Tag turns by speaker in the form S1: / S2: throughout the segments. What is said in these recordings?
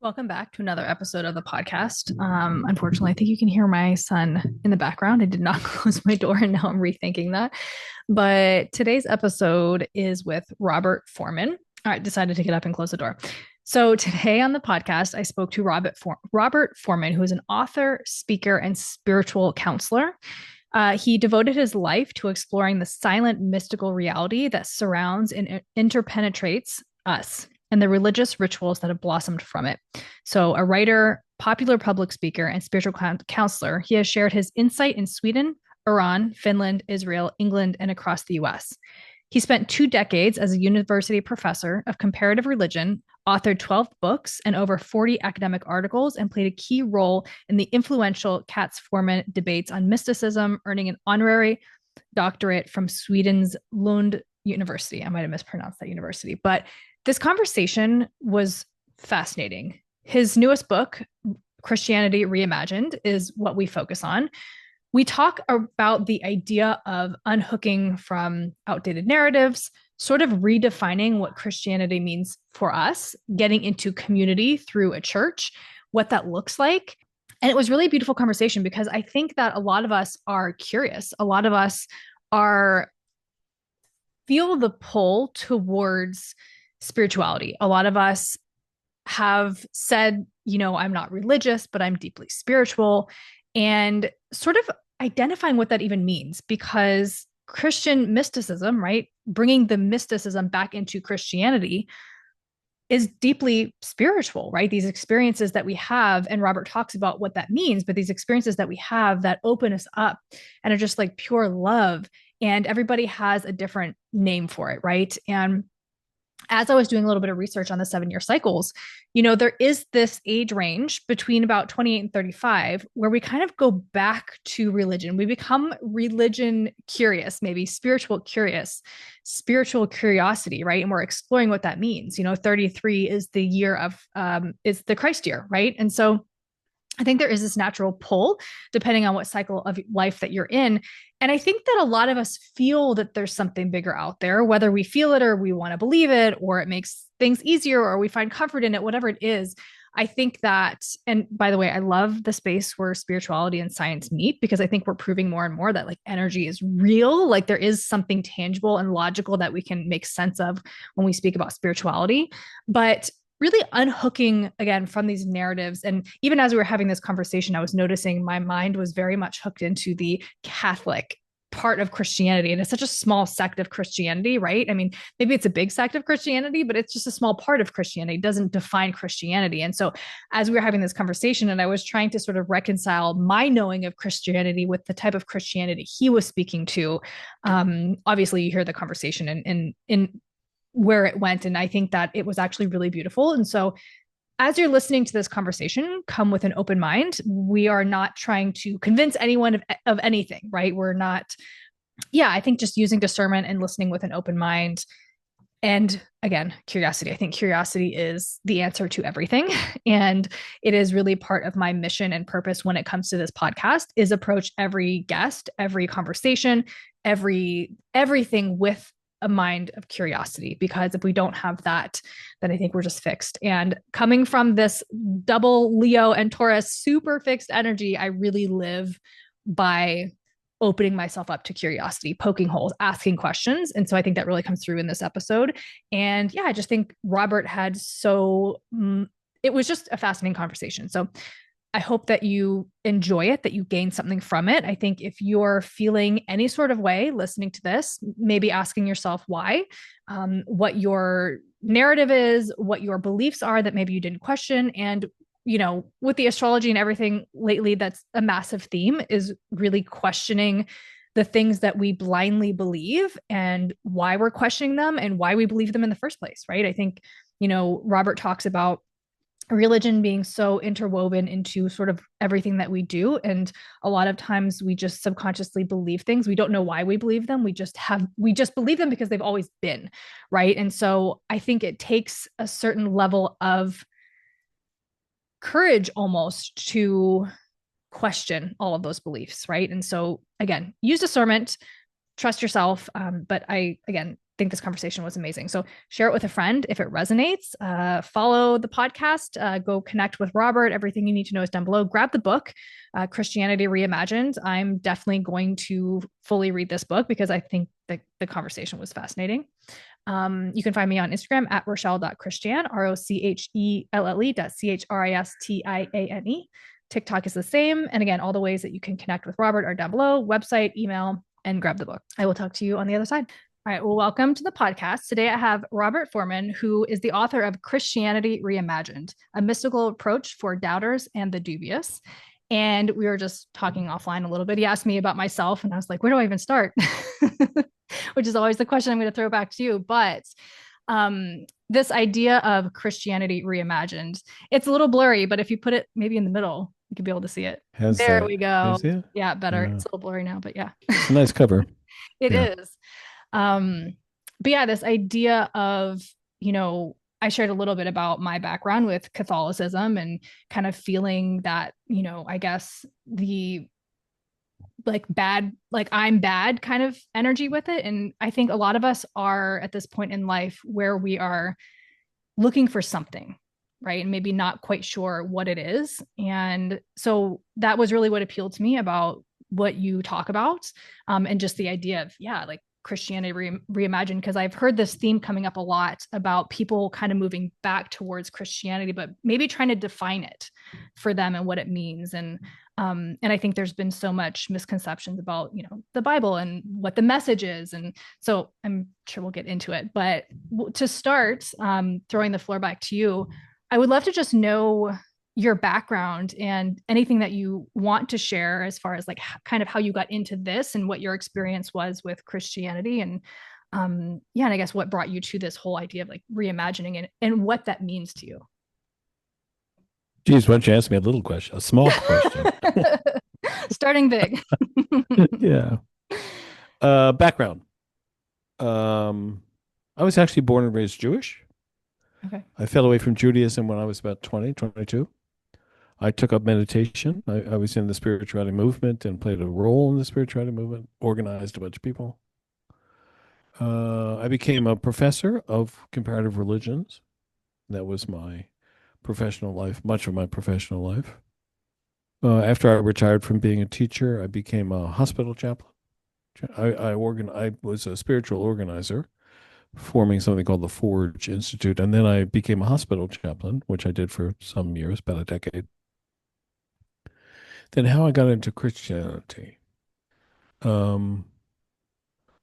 S1: Welcome back to another episode of the podcast. Unfortunately, I think you can hear my son in the background. I did not close my door, and now I'm rethinking that. But today's episode is with Robert Forman. I decided to get up and close the door. So today on the podcast, I spoke to Robert Forman, who is an author, speaker, and spiritual counselor. He devoted his life to exploring the silent mystical reality that surrounds and interpenetrates us and the religious rituals that have blossomed from it. So, a writer, popular public speaker, and spiritual counselor, he has shared his insight in Sweden, Iran, Finland, Israel, England, and across the US. He spent 2 decades as a university professor of comparative religion, authored 12 books and over 40 academic articles, and played a key role in the influential Katz Forman debates on mysticism, earning an honorary doctorate from Sweden's Lund University. I might have mispronounced that university, but this conversation was fascinating. His newest book, Christianity Reimagined, is what we focus on. We talk about the idea of unhooking from outdated narratives, sort of redefining what Christianity means for us, getting into community through a church, what that looks like. And it was really a beautiful conversation because I think that a lot of us are curious. A lot of us are feel the pull towards spirituality. A lot of us have said, I'm not religious, but I'm deeply spiritual, and sort of identifying what that even means, because Christian mysticism, right, bringing the mysticism back into Christianity is deeply spiritual, right? These experiences that we have, and Robert talks about what that means, but these experiences that we have that open us up and are just like pure love. And everybody has a different name for it, right? And as I was doing a little bit of research on the 7-year cycles, there is this age range between about 28 and 35 where we kind of go back to religion. We become religion curious, maybe spiritual curious, spiritual curiosity, right? And we're exploring what that means. 33 is the year of, is the Christ year, right? And so I think there is this natural pull depending on what cycle of life that you're in. And I think that a lot of us feel that there's something bigger out there, whether we feel it or we want to believe it, or it makes things easier, or we find comfort in it, whatever it is. I think that, and by the way, I love the space where spirituality and science meet, because I think we're proving more and more that like energy is real. Like there is something tangible and logical that we can make sense of when we speak about spirituality. But really unhooking again from these narratives. And even as we were having this conversation, I was noticing my mind was very much hooked into the Catholic part of Christianity. And it's such a small sect of Christianity, right? I mean, maybe it's a big sect of Christianity, but it's just a small part of Christianity. It doesn't define Christianity. And so as we were having this conversation, and I was trying to sort of reconcile my knowing of Christianity with the type of Christianity he was speaking to, obviously you hear the conversation in where it went. And I think that it was actually really beautiful. And so as you're listening to this conversation, come with an open mind. We are not trying to convince anyone of anything, right? We're not, I think just using discernment and listening with an open mind. And again, curiosity. I think curiosity is the answer to everything. And it is really part of my mission and purpose when it comes to this podcast, is approach every guest, every conversation, everything with a mind of curiosity, because if we don't have that, then I think we're just fixed. And coming from this double Leo and Taurus super fixed energy, I really live by opening myself up to curiosity, poking holes, asking questions. And so I think that really comes through in this episode. And I just think Robert had it was just a fascinating conversation. So I hope that you enjoy it, that you gain something from it. I think if you're feeling any sort of way listening to this, maybe asking yourself why, what your narrative is, what your beliefs are that maybe you didn't question. And, with the astrology and everything lately, that's a massive theme, is really questioning the things that we blindly believe and why we're questioning them and why we believe them in the first place, right? I think, Robert talks about religion being so interwoven into sort of everything that we do. And a lot of times we just subconsciously believe things. We don't know why we believe them. We just believe them because they've always been, right? And so I think it takes a certain level of courage almost to question all of those beliefs, right? And so again, use discernment, trust yourself. But again, think this conversation was amazing. So share it with a friend if it resonates. Follow the podcast. Go connect with Robert. Everything you need to know is down below. Grab the book, Christianity Reimagined. I'm definitely going to fully read this book because I think the conversation was fascinating. You can find me on Instagram at rochelle.christian, ROCHELLE.CHRISTIANE. TikTok is the same. And again, all the ways that you can connect with Robert are down below: website, email, and grab the book. I will talk to you on the other side. All right. Well, welcome to the podcast. Today I have Robert Forman, who is the author of Christianity Reimagined, a mystical approach for doubters and the dubious. And we were just talking offline a little bit. He asked me about myself, and I was like, where do I even start? Which is always the question I'm going to throw back to you. But this idea of Christianity Reimagined, it's a little blurry, but if you put it maybe in the middle, you could be able to see it.
S2: Has
S1: There we go.
S2: is it?
S1: Yeah, better.
S2: Yeah.
S1: It's a little blurry now, but yeah.
S2: It's a nice cover.
S1: It
S2: Yeah.
S1: is. But yeah, this idea of, I shared a little bit about my background with Catholicism and kind of feeling that, I guess the like bad, like I'm bad kind of energy with it. And I think a lot of us are at this point in life where we are looking for something, right? And maybe not quite sure what it is. And so that was really what appealed to me about what you talk about, and just the idea of, yeah, like Christianity reimagined, because I've heard this theme coming up a lot about people kind of moving back towards Christianity, but maybe trying to define it for them and what it means. And I think there's been so much misconceptions about, the Bible and what the message is. And so I'm sure we'll get into it. But to start, throwing the floor back to you, I would love to just know your background and anything that you want to share as far as like kind of how you got into this and what your experience was with Christianity. And yeah, and I guess what brought you to this whole idea of like reimagining it and what that means to you.
S2: Geez, why don't you ask me a little question, a small question?
S1: Starting big.
S2: Yeah. Background. Um, I was actually born and raised Jewish.
S1: Okay.
S2: I fell away from Judaism when I was about 20, 22. I took up meditation. I was in the spirituality movement and played a role in the spirituality movement, organized a bunch of people. I became a professor of comparative religions. That was my professional life, much of my professional life. After I retired from being a teacher, I became a hospital chaplain. I was a spiritual organizer, forming something called the Forge Institute, and then I became a hospital chaplain, which I did for some years, about a decade. Then how I got into Christianity. Um,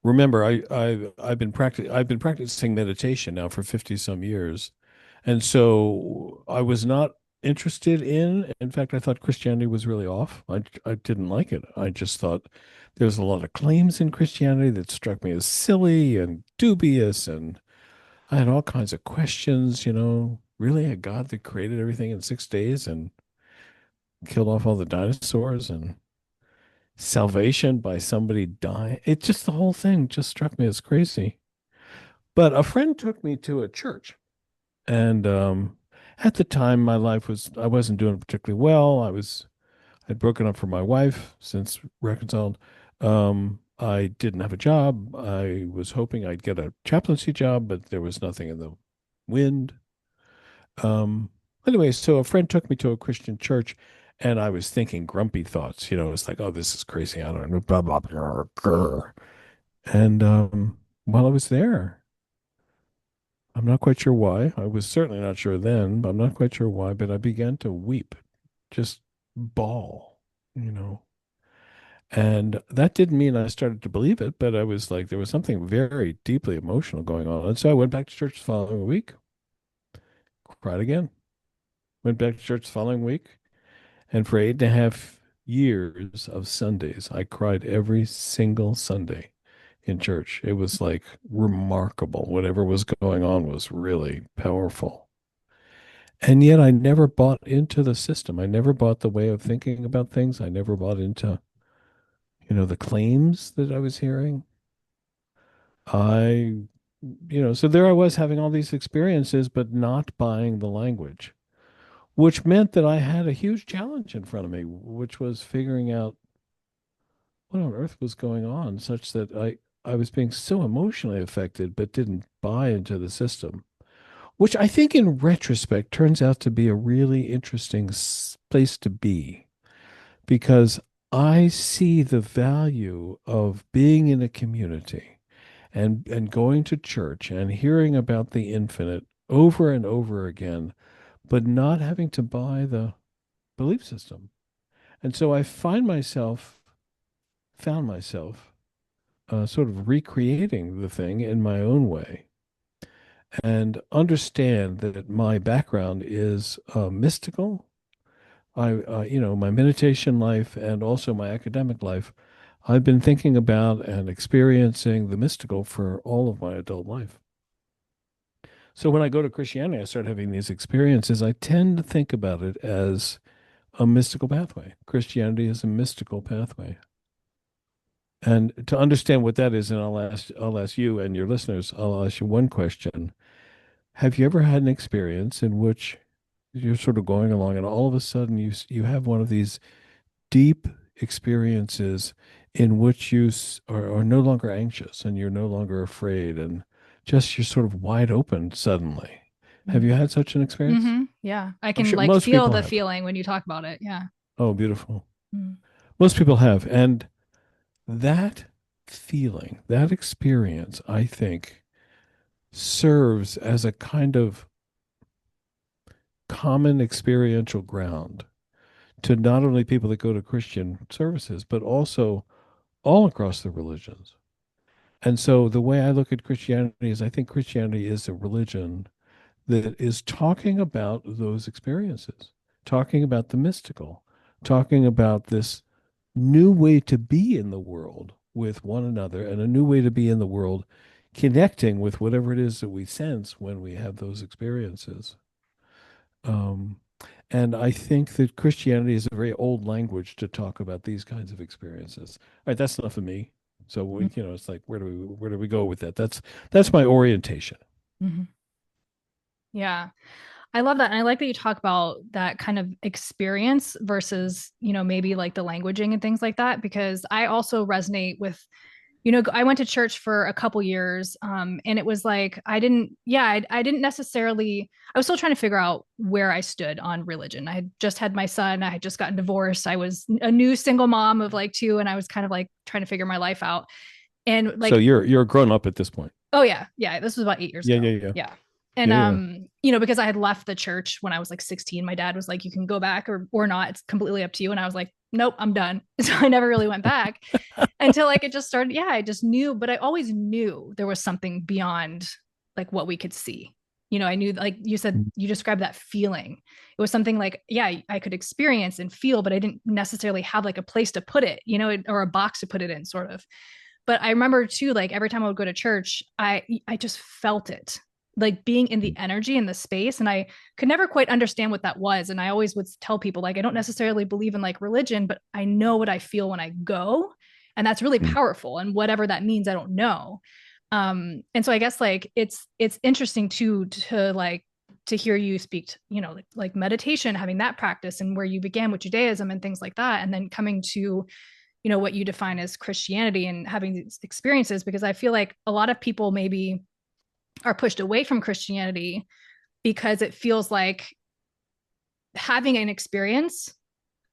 S2: Remember, I've been practicing meditation now for 50 some years. And so I was not interested in fact, I thought Christianity was really off. I didn't like it. I just thought there was a lot of claims in Christianity that struck me as silly and dubious. And I had all kinds of questions, really a God that created everything in 6 days and killed off all the dinosaurs and salvation by somebody dying. It just, the whole thing just struck me as crazy. But a friend took me to a church. And at the time, I wasn't doing particularly well. I'd broken up from my wife since reconciled. I didn't have a job. I was hoping I'd get a chaplaincy job, but there was nothing in the wind. Um, anyway, so a friend took me to a Christian church, and I was thinking grumpy thoughts. It's like, oh, this is crazy. I don't know, blah, blah, blah, blah. And while I was there, I'm not quite sure why. I was certainly not sure then, but I'm not quite sure why. But I began to weep, just bawl, you know. And that didn't mean I started to believe it, but I was like, there was something very deeply emotional going on. And so I went back to church the following week, cried again, went back to church the following week. And for 8.5 years of Sundays, I cried every single Sunday in church. It was like remarkable. Whatever was going on was really powerful. And yet I never bought into the system. I never bought the way of thinking about things. I never bought into, the claims that I was hearing. I, so there I was having all these experiences, but not buying the language, which meant that I had a huge challenge in front of me, which was figuring out what on earth was going on, such that I was being so emotionally affected, but didn't buy into the system, which I think in retrospect turns out to be a really interesting place to be because I see the value of being in a community and going to church and hearing about the infinite over and over again, but not having to buy the belief system. And so I found myself sort of recreating the thing in my own way and understand that my background is mystical. My meditation life and also my academic life, I've been thinking about and experiencing the mystical for all of my adult life. So when I go to Christianity, I start having these experiences. I tend to think about it as a mystical pathway. Christianity is a mystical pathway. And to understand what that is, and I'll ask you and your listeners, I'll ask you one question. Have you ever had an experience in which you're sort of going along and all of a sudden you have one of these deep experiences in which are no longer anxious and you're no longer afraid and just you're sort of wide open suddenly? Have you had such an experience?
S1: Mm-hmm. Yeah. I
S2: I'm
S1: can
S2: sure
S1: like
S2: most
S1: feel
S2: people
S1: the
S2: have.
S1: feeling when you talk about it. Yeah.
S2: Oh, beautiful.
S1: Mm-hmm.
S2: Most people have. And that feeling, that experience, I think, serves as a kind of common experiential ground to not only people that go to Christian services, but also all across the religions. And so the way I look at Christianity is I think Christianity is a religion that is talking about those experiences, talking about the mystical, talking about this new way to be in the world with one another and a new way to be in the world connecting with whatever it is that we sense when we have those experiences. Um, and I think that Christianity is a very old language to talk about these kinds of experiences. All right, that's enough of me. So it's like where do we go with that? That's my orientation.
S1: Mm-hmm. Yeah. I love that. And I like that you talk about that kind of experience versus, maybe like the languaging and things like that, because I also resonate with, I went to church for a couple years. And it was like, I didn't necessarily, I was still trying to figure out where I stood on religion. I had just had my son, I had just gotten divorced. I was a new single mom of like two, and I was kind of like trying to figure my life out. And
S2: So
S1: like,
S2: you're grown up at this point.
S1: oh yeah, yeah. This was about 8 years
S2: Yeah,
S1: ago.
S2: yeah, yeah.
S1: Yeah. And
S2: Yeah, yeah.
S1: because I had left the church when I was like 16, my dad was like, you can go back or not. It's completely up to you. And I was like, nope, I'm done. So I never really went back until like it just started. Yeah, I just knew, but I always knew there was something beyond like what we could see. I knew, like you said, you described that feeling. It was something like, yeah, I could experience and feel, but I didn't necessarily have like a place to put it, or a box to put it in, sort of. But I remember too, like every time I would go to church, I just felt it, like being in the energy in the space. And I could never quite understand what that was. And I always would tell people, like, I don't necessarily believe in like religion, but I know what I feel when I go. And that's really
S2: Mm.
S1: powerful. And whatever that means, I don't know. And so I guess like it's interesting too to like to hear you speak to, like meditation, having that practice and where you began with Judaism and things like that, and then coming to what you define as Christianity and having these experiences, because I feel like a lot of people maybe are pushed away from Christianity because it feels like having an experience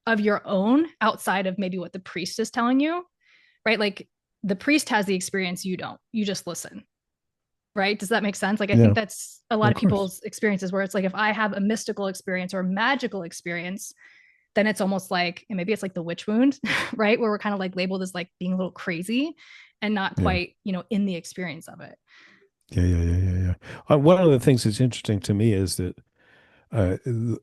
S1: of your own outside of maybe what the priest is telling you, right? Like the priest has the experience, you don't, you just listen, right? Does that make sense? Like I think
S2: Yeah,
S1: that's a lot
S2: of
S1: of
S2: course.
S1: people's experiences where it's like if I have a mystical experience or a magical experience, then it's almost like, and maybe it's like the witch wound, right? Where we're kind of like labeled as like being a little crazy and not
S2: Yeah.
S1: quite, in the experience of it.
S2: Yeah, yeah, yeah, yeah, yeah. One of the things that's interesting to me is that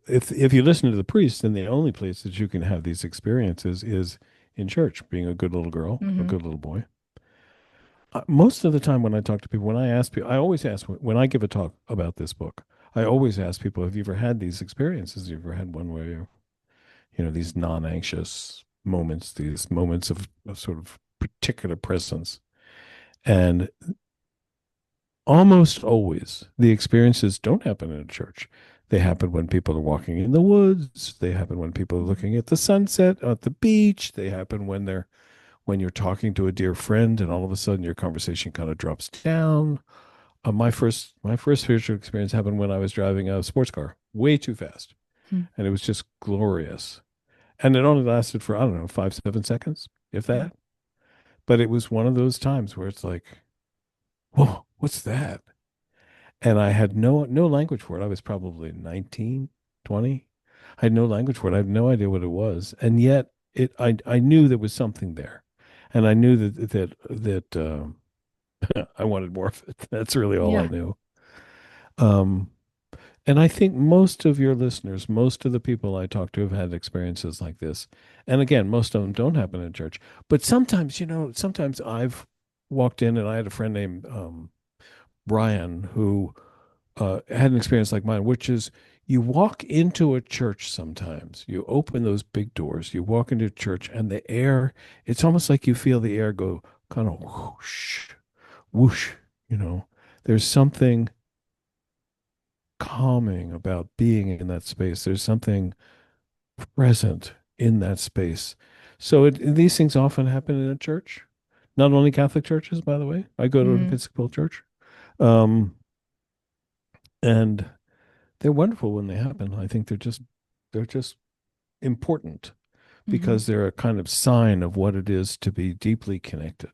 S2: if you listen to the priest, then the only place that you can have these experiences is in church, being a good little girl, a
S1: Mm-hmm.
S2: good little boy. Most of the time when I talk to people, when I ask people, I always ask when I give a talk about this book, I always ask people, have you ever had these experiences? Have you ever had one where these non-anxious moments, these moments of sort of particular presence? And almost always the experiences don't happen in a church. They happen when people are walking in the woods. They happen when people are looking at the sunset at the beach. They happen when they're when you're talking to a dear friend and all of a sudden your conversation kind of drops down. My first spiritual experience happened when I was driving a sports car way too fast,
S1: Hmm.
S2: and it was just glorious. And it only lasted for, I don't know, 5, 7 seconds, if
S1: Yeah.
S2: that. But it was one of those times where it's like, whoa, what's that? And I had no language for it. I was probably 19, 20. I had no language for it. I had no idea what it was. And yet I knew there was something there. And I knew that I wanted more of it. That's really all I
S1: Yeah.
S2: knew. Um, and I think most of your listeners, most of the people I talk to have had experiences like this. And again, most of them don't happen in church. But sometimes, sometimes I've walked in and I had a friend named Brian who had an experience like mine, which is you walk into a church sometimes, you open those big doors, you walk into a church, and the air, it's almost like you feel the air go kind of whoosh, whoosh, you know. There's something calming about being in that space. There's something present in that space. So these things often happen in a church, not only Catholic churches, by the way. I go to an
S1: Mm-hmm.
S2: Episcopal church. Um, and they're wonderful when they happen. I think they're just important
S1: Mm-hmm.
S2: because they're a kind of sign of what it is to be deeply connected.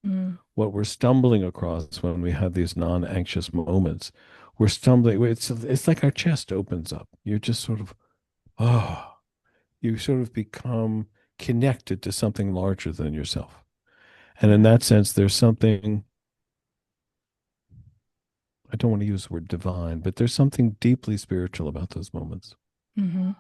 S1: Mm-hmm.
S2: What we're stumbling across when we have these non-anxious moments, we're stumbling. It's like our chest opens up. You're just sort of oh, you sort of become connected to something larger than yourself. And in
S1: Yeah.
S2: that sense, there's something. I don't want to use the word divine, but there's something deeply spiritual about those moments.
S1: Mm-hmm.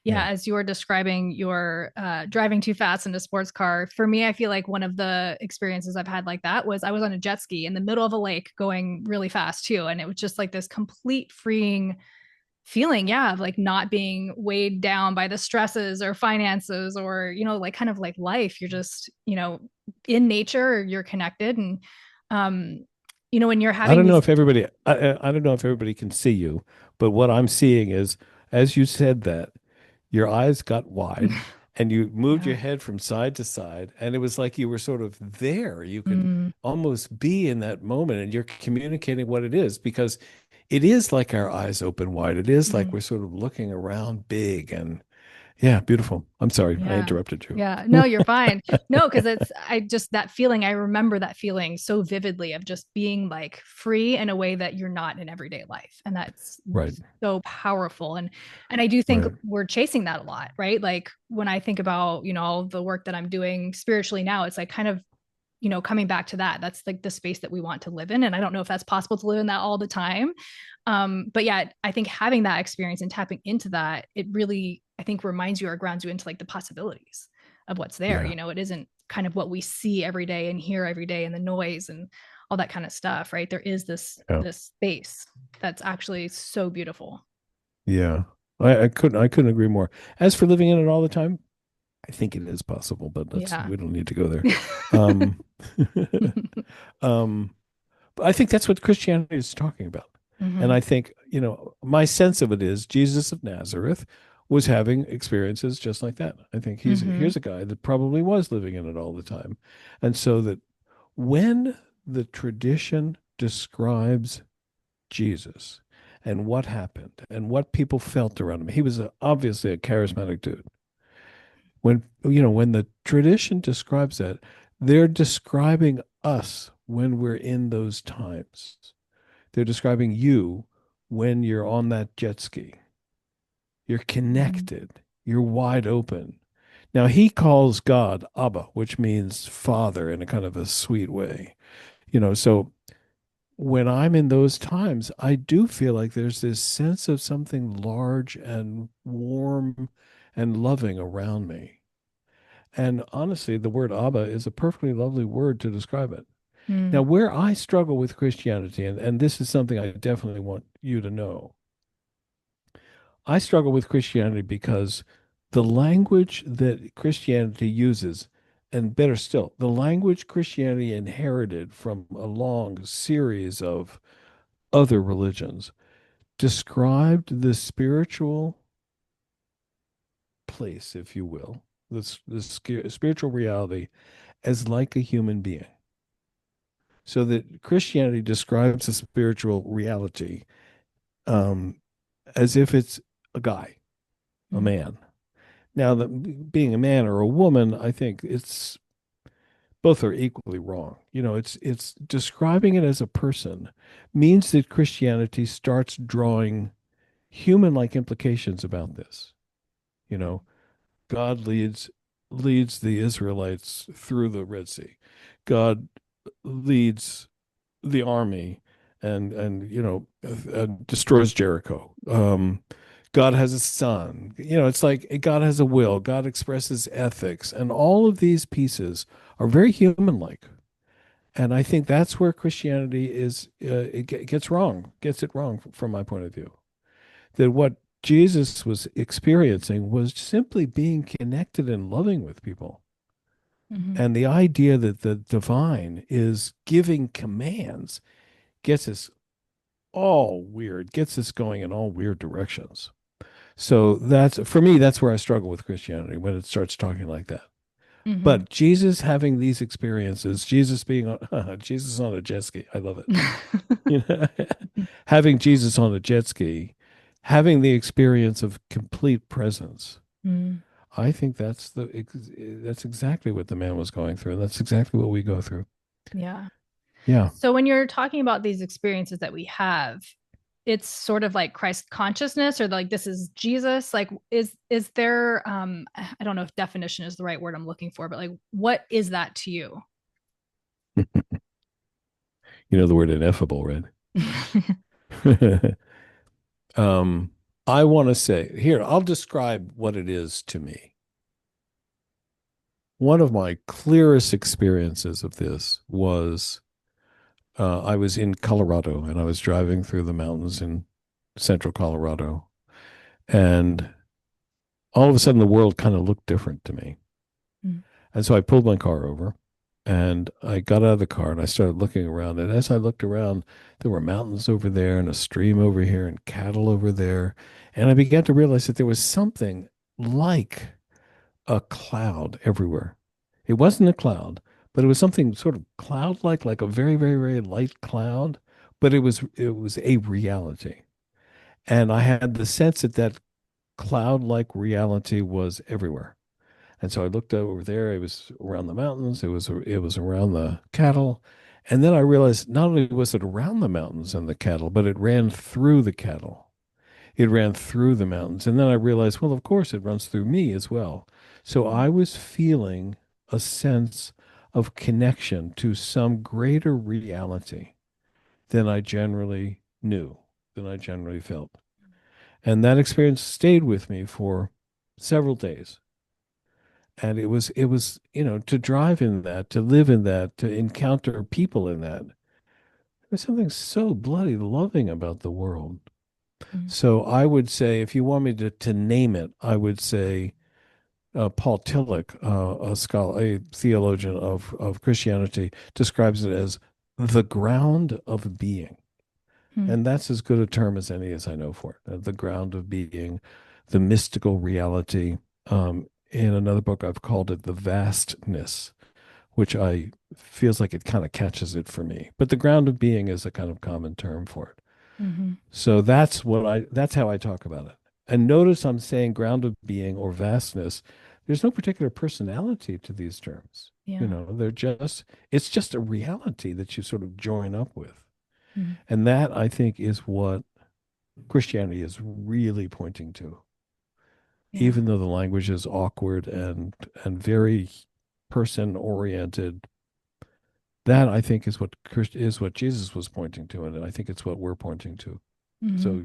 S2: Yeah.
S1: Yeah, as you were describing your driving too fast in a sports car, for me, I feel like one of the experiences I've had like that was I was on a jet ski in the middle of a lake going really fast too. And it was just like this complete freeing feeling, yeah, of like not being weighed down by the stresses or finances or, like kind of like life. You're just, in nature, you're connected. And, um, when you're
S2: I
S1: having
S2: don't know
S1: these,
S2: if everybody I don't know if everybody can see you, but what I'm seeing is as you said that, your eyes got wide and you moved
S1: yeah.
S2: your head from side to side and it was like you were sort of there. You could
S1: Mm,
S2: almost be in that moment and you're communicating what it is because it is like our eyes open wide. It is like
S1: mm.
S2: we're sort of looking around big and yeah, beautiful. I'm sorry, I
S1: Yeah.
S2: interrupted you.
S1: Yeah. No, you're fine. No, because I just, that feeling, I remember that feeling so vividly of just being like free in a way that you're not in everyday life. And that's
S2: Right,
S1: so powerful. And I do think
S2: right.
S1: we're chasing that a lot, right? Like when I think about, all the work that I'm doing spiritually now, it's like kind of coming back to that. That's like the space that we want to live in. And I don't know if that's possible to live in that all the time. But yeah, I think having that experience and tapping into that, it really, I think, reminds you or grounds you into like the possibilities of what's there.
S2: Yeah,
S1: It isn't kind of what we see every day and hear every day and the noise and all that kind of stuff, right? There is this
S2: yeah,
S1: this space that's actually so beautiful.
S2: yeah. I couldn't agree more. As for living in it all the time, I think it is possible, but
S1: Yeah.
S2: we don't need to go there. Um, um, but I think that's what Christianity is talking about. And
S1: Hmm.
S2: I think, my sense of it is Jesus of Nazareth was having experiences just like that. I think
S1: Hmm.
S2: here's a guy that probably was living in it all the time. And so that when the tradition describes Jesus and what happened and what people felt around him, he was obviously a charismatic dude. When the tradition describes that, they're describing us when we're in those times. They're describing you when you're on that jet ski. You're
S1: Hmm.
S2: connected. You're wide open. Now he calls God Abba, which means father in a kind of a sweet way. So when I'm in those times, I do feel like there's this sense of something large and warm and loving around me. And honestly, the word Abba is a perfectly lovely word to describe it. Now,
S1: Mm.
S2: where I struggle with Christianity, and this is something I definitely want you to know, I struggle with Christianity because the language that Christianity uses, and better still, the language Christianity inherited from a long series of other religions, described the spiritual place, if you will, spiritual reality as like a human being. So that Christianity describes the spiritual reality um, as if it's a guy, a
S1: Mm.
S2: man. Now, being a man or a woman, I think it's both are equally wrong. It's describing it as a person means that Christianity starts drawing human-like implications about this. You know, God leads the Israelites through the Red Sea. God leads the army and destroys Jericho. God has a son. It's like God has a will. God expresses ethics, and all of these pieces are very human-like. And I think that's where Christianity gets it wrong from my point of view. That what Jesus was experiencing was simply being connected and loving with people.
S1: Mhm.
S2: And the idea that the divine is giving commands gets us all weird, gets us going in all weird directions. So that's for me, that's where I struggle with Christianity when it starts talking like that.
S1: Mhm.
S2: But Jesus having these experiences, Jesus being on Jesus on a jet ski, I love it. You know, having Jesus on a jet ski, having the experience of complete presence.
S1: Mm.
S2: I think that's exactly what the man was going through. That's exactly what we go through.
S1: Yeah.
S2: Yeah.
S1: So when you're talking about these experiences that we have, it's sort of like Christ consciousness or like this is Jesus. Like is there I don't know if definition is the right word I'm looking for, but like what is that to you?
S2: You know the word ineffable, right? um, I want to say here, I'll describe what it is to me. One of my clearest experiences of this was I was in Colorado and I was driving through the mountains in central Colorado. And all of a sudden, the world kind of looked different to me.
S1: Mm.
S2: And so I pulled my car over and I got out of the car and I started looking around. And as I looked around, there were mountains over there and a stream over here and cattle over there. And I began to realize that there was something like a cloud everywhere. It wasn't a cloud, but it was something sort of cloud-like, like a very, very, very light cloud. But it was a reality. And I had the sense that that cloud-like reality was everywhere. And so I looked over there. It was around the mountains. It was around the cattle. And then I realized not only was it around the mountains and the cattle, but it ran through the cattle. It ran through the mountains. And then I realized, well, of course, it runs through me as well. So I was feeling a sense of connection to some greater reality than I generally knew, than I generally felt. And that experience stayed with me for several days. And it was to drive in that, to live in that, to encounter people in that. There's something so bloody loving about the world.
S1: Mm.
S2: So I would say, if you want me to name it, I would say Paul Tillich, a scholar, a theologian of Christianity, describes it as the ground of being.
S1: Mm.
S2: And that's as good a term as any as I know for it. The ground of being, the mystical reality. In another book, I've called it the vastness, which I feels like it kind of catches it for me. But the ground of being is a kind of common term for it.
S1: Mhm.
S2: So that's how I talk about it. And notice I'm saying ground of being or vastness. There's no particular personality to these terms.
S1: Yeah.
S2: It's just a reality that you sort of join up with.
S1: Mm.
S2: And that I think is what Christianity is really pointing to.
S1: Yeah.
S2: Even though the language is awkward and very person oriented, that I think is what Jesus was pointing to, and I think it's what we're pointing to.
S1: Mhm.
S2: So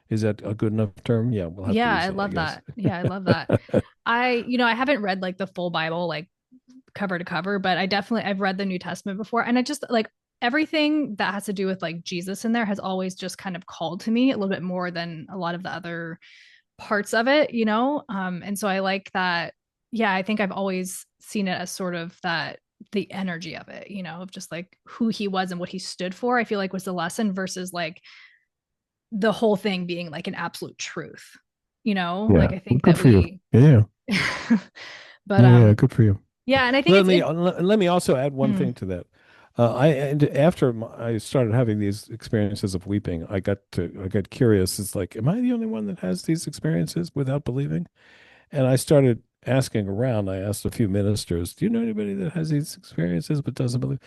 S2: is that a good enough term? Yeah, we'll have to
S1: Yeah, I
S2: use it, I
S1: love
S2: guess.
S1: that. Yeah, I love that. I haven't read like the full Bible like cover to cover, but I've read the New Testament before and I just like everything that has to do with like Jesus in there has always just kind of called to me a little bit more than a lot of the other parts of it. And so I like that. Yeah, I think I've always seen it as sort of that the energy of it, of just like who he was and what he stood for, I feel like was the lesson versus like the whole thing being like an absolute truth. Like
S2: Yeah,
S1: I
S2: well,
S1: think
S2: good
S1: that
S2: for you.
S1: we
S2: Yeah.
S1: But
S2: Yeah, good for you.
S1: yeah, and I think
S2: Let
S1: it's
S2: me
S1: in.
S2: let me also add one
S1: Mm,
S2: thing to that. I started having these experiences of weeping, I got curious. It's like, am I the only one that has these experiences without believing? And I started asking around. I asked a few ministers, "Do you know anybody that has these experiences but doesn't believe?"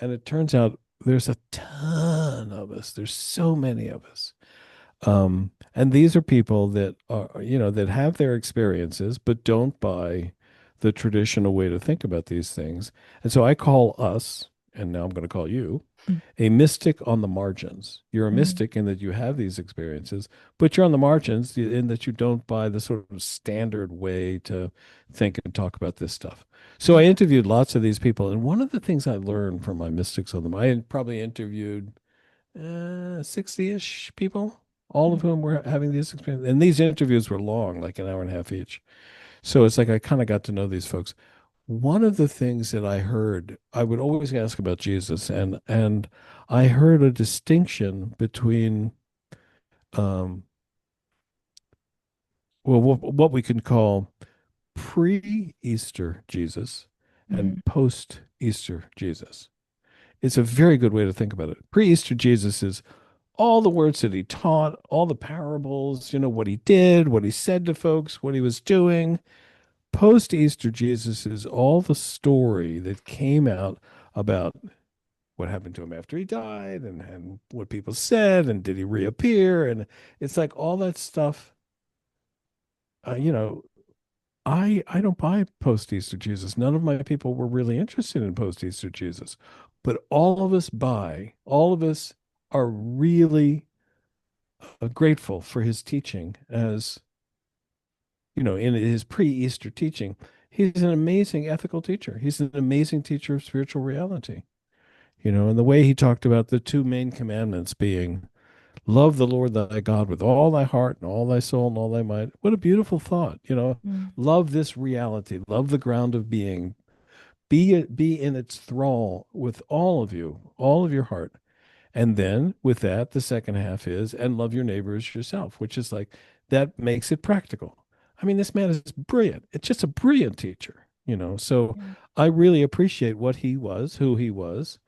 S2: And it turns out there's a ton of us. There's so many of us. And these are people that are, that have their experiences, but don't buy the traditional way to think about these things. And so I call us, and now I'm going to call you,
S1: mm,
S2: a mystic on the margins. You're a
S1: mm,
S2: mystic in that you have these experiences, but you're on the margins in that you don't buy the sort of standard way to think and talk about this stuff. So I
S1: yeah.
S2: interviewed lots of these people, and one of the things I learned from my mystics on them, I had probably interviewed 60-ish people, all of
S1: Mm,
S2: whom were having these experiences. And these interviews were long, like an hour and a half each. So it's like I kind of got to know these folks. One of the things that I heard, I would always ask about Jesus, and I heard a distinction between well, what we can call pre-Easter Jesus and
S1: mm,
S2: post-Easter Jesus. It's a very good way to think about it. Pre-Easter Jesus is all the words that he taught, all the parables, what he did, what he said to folks, what he was doing. Post Easter Jesus is all the story that came out about what happened to him after he died and what people said and did he reappear. And it's like all that stuff, uh, you know, I don't buy post Easter Jesus. None of my people were really interested in post Easter Jesus, but all of us are really grateful for his teaching as, in his pre-Easter teaching. He's an amazing ethical teacher. He's an amazing teacher of spiritual reality, and the way he talked about the two main commandments being love the Lord thy God with all thy heart and all thy soul and all thy might. What a beautiful thought,
S1: mm,
S2: love this reality, love the ground of being, be in its thrall with all of you, all of your heart. And then with that, the second half is, and love your neighbor as yourself, which is like, that makes it practical. I mean, this man is brilliant. It's just a brilliant teacher. So
S1: mm,
S2: I really appreciate what he was, who he was.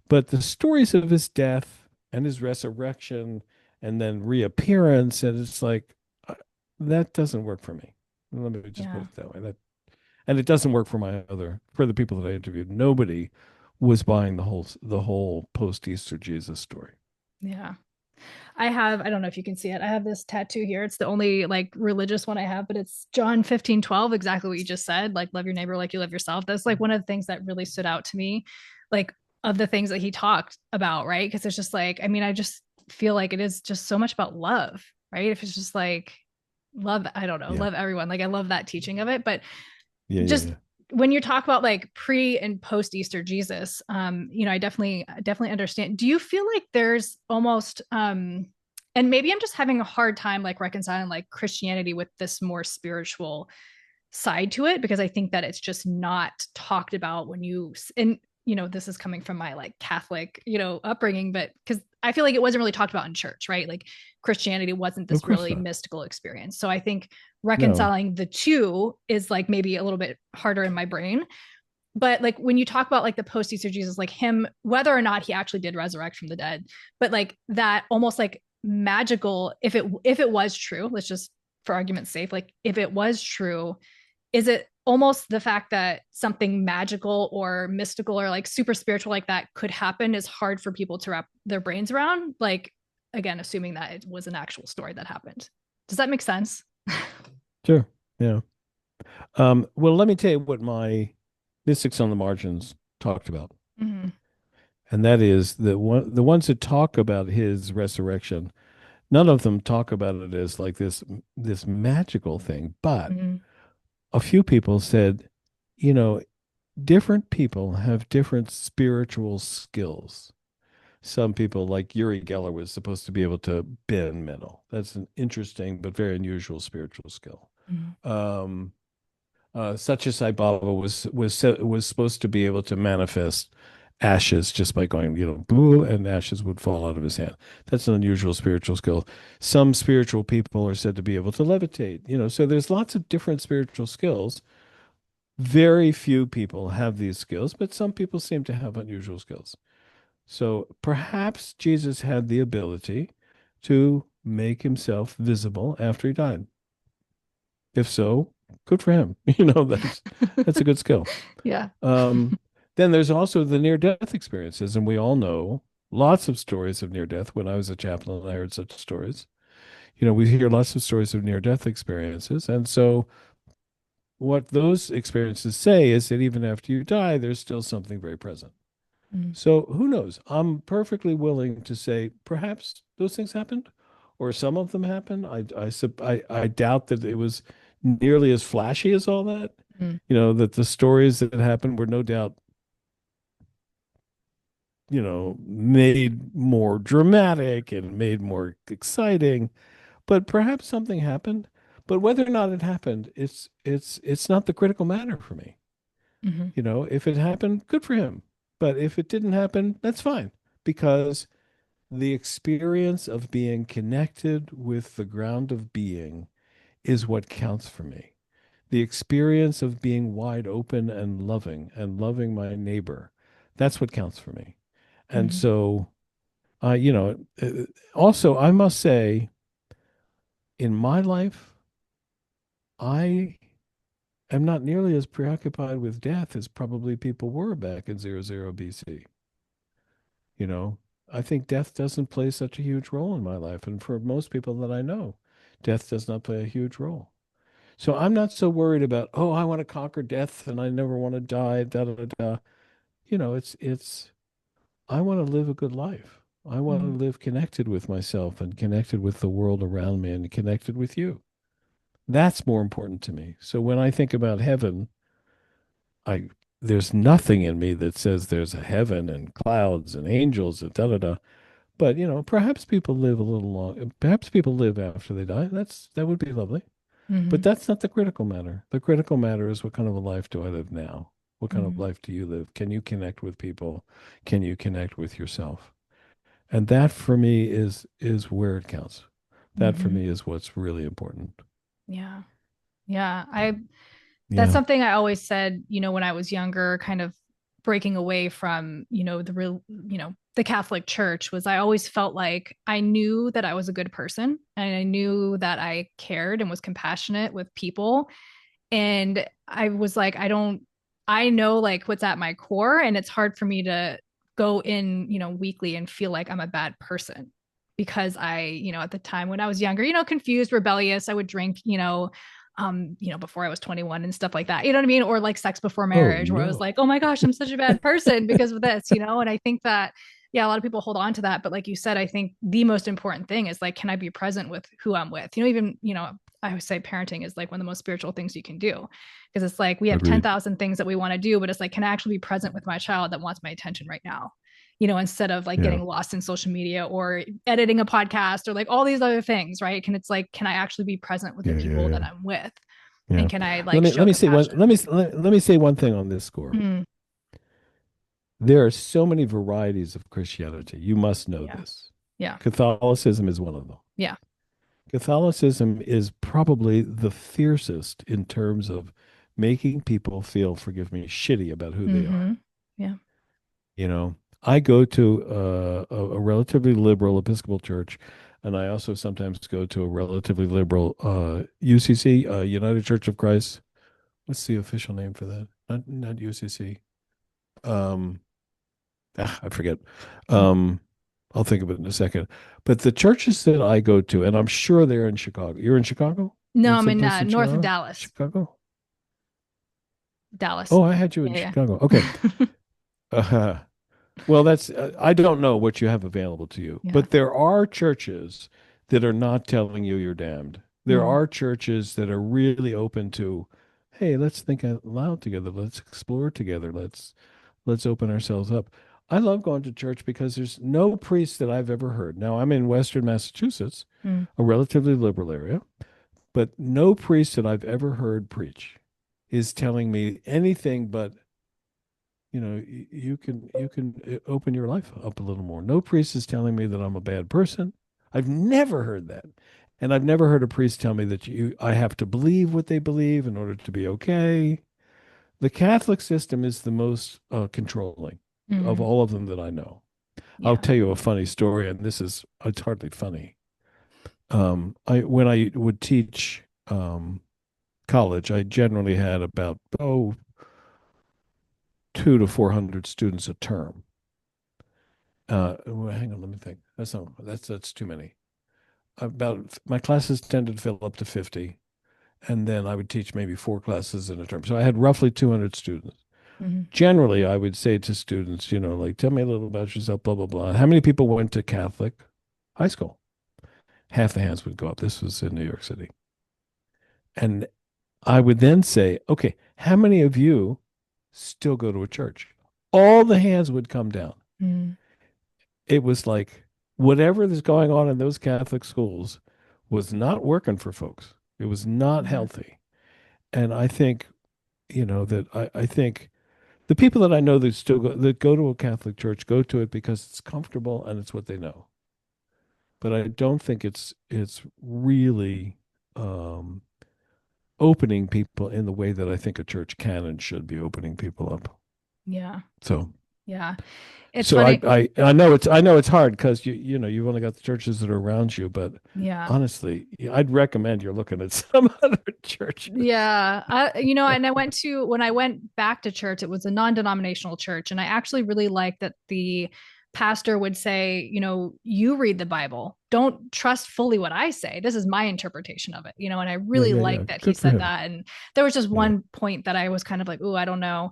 S2: But the stories of his death and his resurrection and then reappearance, and it's like, that doesn't work for me. Let me just put
S1: yeah.
S2: it that way. And it doesn't work for the people that I interviewed. Nobody was buying the whole post Easter Jesus story.
S1: Yeah. I don't know if you can see it. I have this tattoo here. It's the only like religious one I have, but it's John 15:12, exactly what you just said. Like, love your neighbor like you love yourself. That's like one of the things that really stood out to me, like, of the things that he talked about, right? Because it's just like, I mean, I just feel like it is just so much about love, right? If it's just like love, I don't know,
S2: Yeah.
S1: love everyone. Like, I love that teaching of it. But
S2: Yeah, yeah,
S1: just
S2: yeah.
S1: when you talk about like pre and post Easter Jesus, I definitely understand. Do you feel like there's almost and maybe I'm just having a hard time like reconciling like Christianity with this more spiritual side to it, because I think that it's just not talked about when and this is coming from my like Catholic, upbringing, but because I feel like it wasn't really talked about in church, right? Like Christianity wasn't
S2: Of
S1: this
S2: course
S1: really
S2: not.
S1: mystical experience. So I think
S2: No.
S1: reconciling the two is like maybe a little bit harder in my brain. But like when you talk about like the post Easter Jesus, like him, whether or not he actually did resurrect from the dead, but like that almost like magical, if it was true, let's just for argument's sake, like if it was true, is it almost the fact that something magical or mystical or like super spiritual like that could happen is hard for people to wrap their brains around? Like, again, assuming that it was an actual story that happened. Does that make sense?
S2: Sure. Yeah. Well, let me tell you what my mystics on the margins talked about.
S1: Mm-hmm.
S2: And that is the ones that talk about his resurrection, none of them talk about it as like this magical thing. But
S1: Mm-hmm.
S2: a few people said, you know, different people have different spiritual skills. Some people, like Uri Geller, was supposed to be able to bend metal. That's an interesting but very unusual spiritual skill.
S1: Mm-hmm.
S2: Um, Such as Sai Baba was supposed to be able to manifest ashes just by going, boo, and ashes would fall out of his hand. That's an unusual spiritual skill. Some spiritual people are said to be able to levitate. So there's lots of different spiritual skills. Very few people have these skills, but some people seem to have unusual skills. So perhaps Jesus had the ability to make himself visible after he died. If so, good for him. That's a good skill.
S1: Yeah.
S2: Um, then there's also the near-death experiences, and we all know lots of stories of near death. When I was a chaplain, I heard such stories. We hear lots of stories of near-death experiences, and so what those experiences say is that even after you die, there's still something very present.
S1: Mm,
S2: So who knows? I'm perfectly willing to say perhaps those things happened, or some of them happened. I doubt that it was nearly as flashy as all that.
S1: mm,
S2: That the stories that happened were no doubt, made more dramatic and made more exciting. But perhaps something happened. But whether or not it happened, it's not the critical matter for me.
S1: mhm,
S2: If it happened, good for him. But if it didn't happen, that's fine because the experience of being connected with the ground of being is what counts for me. The experience of being wide open and loving my neighbor, that's what counts for me. And
S1: mhm,
S2: so, also, I must say, in my life, I am not nearly as preoccupied with death as probably people were back in 00 BC. You know, I think death doesn't play such a huge role in my life. And for most people that I know, death does not play a huge role. So I'm not so worried about, oh, I want to conquer death and I never want to die, da da da. It's I want to live a good life. I want to
S1: mhm,
S2: live connected with myself and connected with the world around me and connected with you. That's more important to me. So when I think about heaven, I there's nothing in me that says there's a heaven and clouds and angels and da da da. But perhaps people live a little long. Perhaps people live after they die. That would be lovely. But
S1: mhm,
S2: that's not the critical matter. The critical matter is what kind of a life do I live now? What kind of
S1: mhm,
S2: life do you live? Can you connect with people? Can you connect with yourself? And that for me is where it counts. That for
S1: mhm.
S2: me is what's really important.
S1: Yeah. Yeah. That's
S2: Yeah.
S1: something I always said, when I was younger, kind of breaking away from, the real, the Catholic Church was I always felt like I knew that I was a good person and I knew that I cared and was compassionate with people. And I was like, I know like what's at my core. And it's hard for me to go in, weekly and feel like I'm a bad person because at the time when I was younger, confused, rebellious, I would drink, before I was 21 and stuff like that. You know what I mean? Or like sex before
S2: Oh
S1: marriage, where I was like,
S2: no.
S1: oh my gosh, I'm such a bad person because of this, And I think that, yeah, a lot of people hold on to that. But like you said, I think the most important thing is like, can I be present with who I'm with? Even, I would say parenting is like one of the most spiritual things you can do because it's like we have
S2: Agreed.
S1: 10,000 things that we want to do, but it's like, can I actually be present with my child that wants my attention right now? Instead of like
S2: Yeah.
S1: getting lost in social media or editing a podcast or like all these other things, right? Can I actually be present with the
S2: Yeah, yeah,
S1: people
S2: yeah.
S1: that I'm with?
S2: Yeah.
S1: And can I
S2: Let
S1: like
S2: me
S1: show
S2: let me say one
S1: compassion?
S2: let me say one thing on this score.
S1: Mm,
S2: There are so many varieties of Christianity. You must know
S1: yeah.
S2: this.
S1: Yeah.
S2: Catholicism is one of them.
S1: Yeah.
S2: Catholicism is probably the fiercest in terms of making people feel, forgive me, shitty about who they are.
S1: Mm-hmm. Yeah.
S2: I go to a relatively liberal Episcopal church, and I also sometimes go to a relatively liberal UCC, United Church of Christ. What's the official name for that? Not UCC. Um, I forget.
S1: Mm.
S2: Um, I'll think of it in a second. But the churches that I go to, and I'm sure they're in Chicago. You're in Chicago?
S1: No,
S2: You're
S1: I'm in
S2: someplace in
S1: north of
S2: Chicago?
S1: Dallas.
S2: Chicago?
S1: Dallas.
S2: Oh, I had you in
S1: Yeah.
S2: Chicago. Okay.
S1: Yeah.
S2: Uh, well, I don't know what you have available to you,
S1: Yeah.
S2: but there are churches that are not telling you you're damned. There
S1: Mm,
S2: are churches that are really open to, hey, let's think out loud together. Let's explore together. Let's open ourselves up. I love going to church because there's no priest that I've ever heard. Now, I'm in Western Massachusetts,
S1: mm,
S2: a relatively liberal area, but no priest that I've ever heard preach is telling me anything but, you can open your life up a little more. No priest is telling me that I'm a bad person. I've never heard that. And I've never heard a priest tell me that I have to believe what they believe in order to be okay. The Catholic system is the most controlling of
S1: Mm,
S2: all of them that I know. I'll
S1: yeah.
S2: tell you a funny story, and this is it's hardly funny. I when I would teach college, I generally had about 200 to 400 students a term. Well, hang on, let me think. That's too many. About my classes tended to fill up to 50, and then I would teach maybe four classes in a term. So I had roughly 200 students.
S1: Hmm.
S2: Generally, I would say to students, like, tell me a little about yourself, blah, blah, blah. How many people went to Catholic high school? Half the hands would go up. This was in New York City. And I would then say, okay, how many of you still go to a church? All the hands would come down.
S1: Mm,
S2: It was like whatever is going on in those Catholic schools was not working for folks. It was not
S1: yeah.
S2: healthy. And I think, that I think the people that I know that go to a Catholic church go to it because it's comfortable and it's what they know. But I don't think it's really um, opening people in the way that I think a church can and should be opening people up.
S1: Yeah.
S2: So
S1: Yeah. It's
S2: so I
S1: funny.
S2: I know it's hard because you've only got the churches that are around you, but
S1: Yeah.
S2: honestly, I'd recommend you're looking at some other churches.
S1: Yeah. And I went to, when I went back to church, it was a non-denominational church. And I actually really liked that the pastor would say, you read the Bible. Don't trust fully what I say. This is my interpretation of it, and I
S2: Yeah,
S1: really
S2: yeah, yeah.
S1: liked that he
S2: Good for
S1: said
S2: him.
S1: that. And there was just
S2: Yeah,
S1: one point that I was kind of like, oh, I don't know,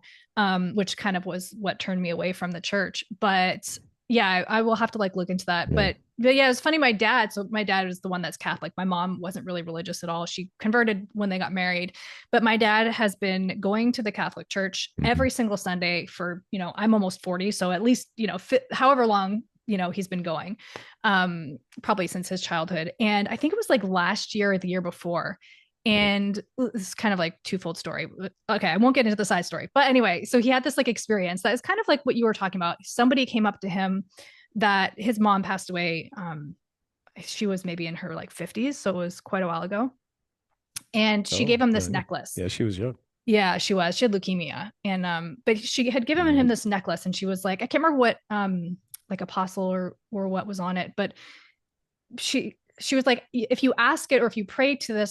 S1: which kind of was what turned me away from the church. But yeah, I will have to like look into that.
S2: yeah.
S1: But yeah, it's funny. My dad is the one that's Catholic. My mom wasn't really religious at all. She converted when they got married, but my dad has been going to the Catholic Church
S2: Mhm.
S1: every single Sunday for, I'm almost 40, so at least, however long, he's been going, probably since his childhood. And I think it was like last year or the year before. And this is kind of like twofold story. Okay, I won't get into the side story. But anyway, so he had this like experience that is kind of like what you were talking about. Somebody came up to him that his mom passed away. She was maybe in her like 50s, so it was quite a while ago. And she gave
S2: Oh,
S1: him this
S2: yeah.
S1: necklace.
S2: Yeah, she was young.
S1: Yeah, she was. She had leukemia. And but she had given him
S2: Mhm.
S1: this necklace, and she was like, I can't remember what like apostle or what was on it, but she was like, if you ask it or if you pray to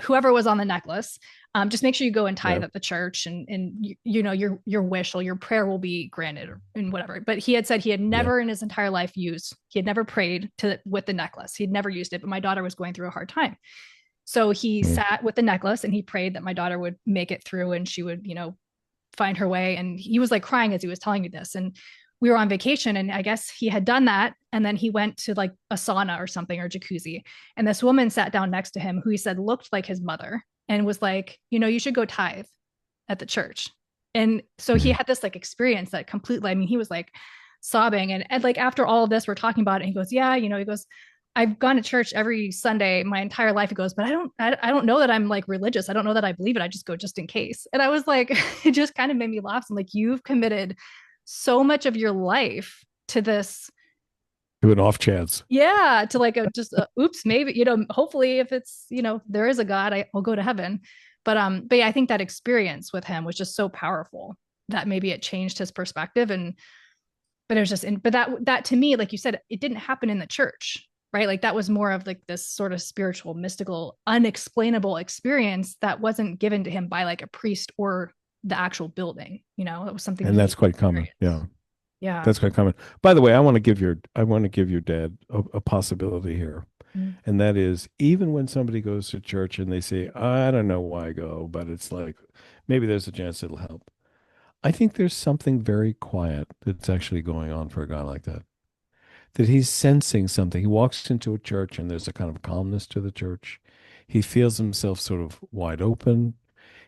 S1: whoever was on the necklace, just make sure you go and
S2: Yeah,
S1: tithe at the church, and your wish or your prayer will be granted, and whatever. But he had said he had
S2: yeah.
S1: never in his entire life he had never prayed to with the necklace. He'd never used it, but my daughter was going through a hard time. So he
S2: Mm.
S1: sat with the necklace and he prayed that my daughter would make it through and she would, find her way. And he was like crying as he was telling me this. And we were on vacation, and I guess he had done that. And then he went to like a sauna or something, or jacuzzi. And this woman sat down next to him who he said looked like his mother and was like, you should go tithe at the church. And so he
S2: Mhm.
S1: had this like experience that completely, I mean, he was like sobbing. And like after all of this, we're talking about it. And he goes, yeah, he goes, I've gone to church every Sunday my entire life. He goes, but I don't know that I'm like religious. I don't know that I believe it. I just go just in case. And I was like, it just kind of made me laugh. I'm like, you've committed so much of your life to this.
S2: To an off chance.
S1: Yeah, to like a just oops, maybe, hopefully if it's, there is a God, I'll go to heaven. But yeah, I think that experience with him was just so powerful that maybe it changed his perspective. And but it was just but that to me, like you said, it didn't happen in the church, right? Like that was more of like this sort of spiritual, mystical, unexplainable experience that wasn't given to him by like a priest or the actual building. It was something
S2: And
S1: he
S2: that's quite common.
S1: experienced.
S2: Yeah.
S1: Yeah.
S2: That's quite common. By the way, I want to give your dad a possibility here.
S1: Mm.
S2: And that is even when somebody goes to church and they say, I don't know why I go, but it's like maybe there's a chance it'll help. I think there's something very quiet that's actually going on for a guy like that. That he's sensing something. He walks into a church and there's a kind of calmness to the church. He feels himself sort of wide open.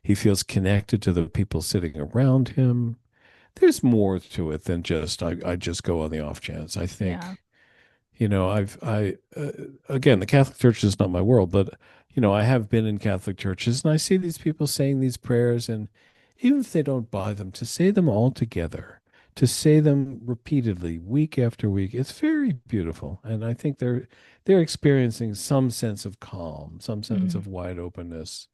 S2: He feels connected to the people sitting around him. There's more to it than just I just go on the off chance. I
S1: Yeah.
S2: think, again, the Catholic Church is not my world, but I have been in Catholic churches and I see these people saying these prayers, and even if they don't buy them, to say them all together, to say them repeatedly, week after week, it's very beautiful. And I think they're experiencing some sense of calm, some sense
S1: Mm.
S2: of wide openness.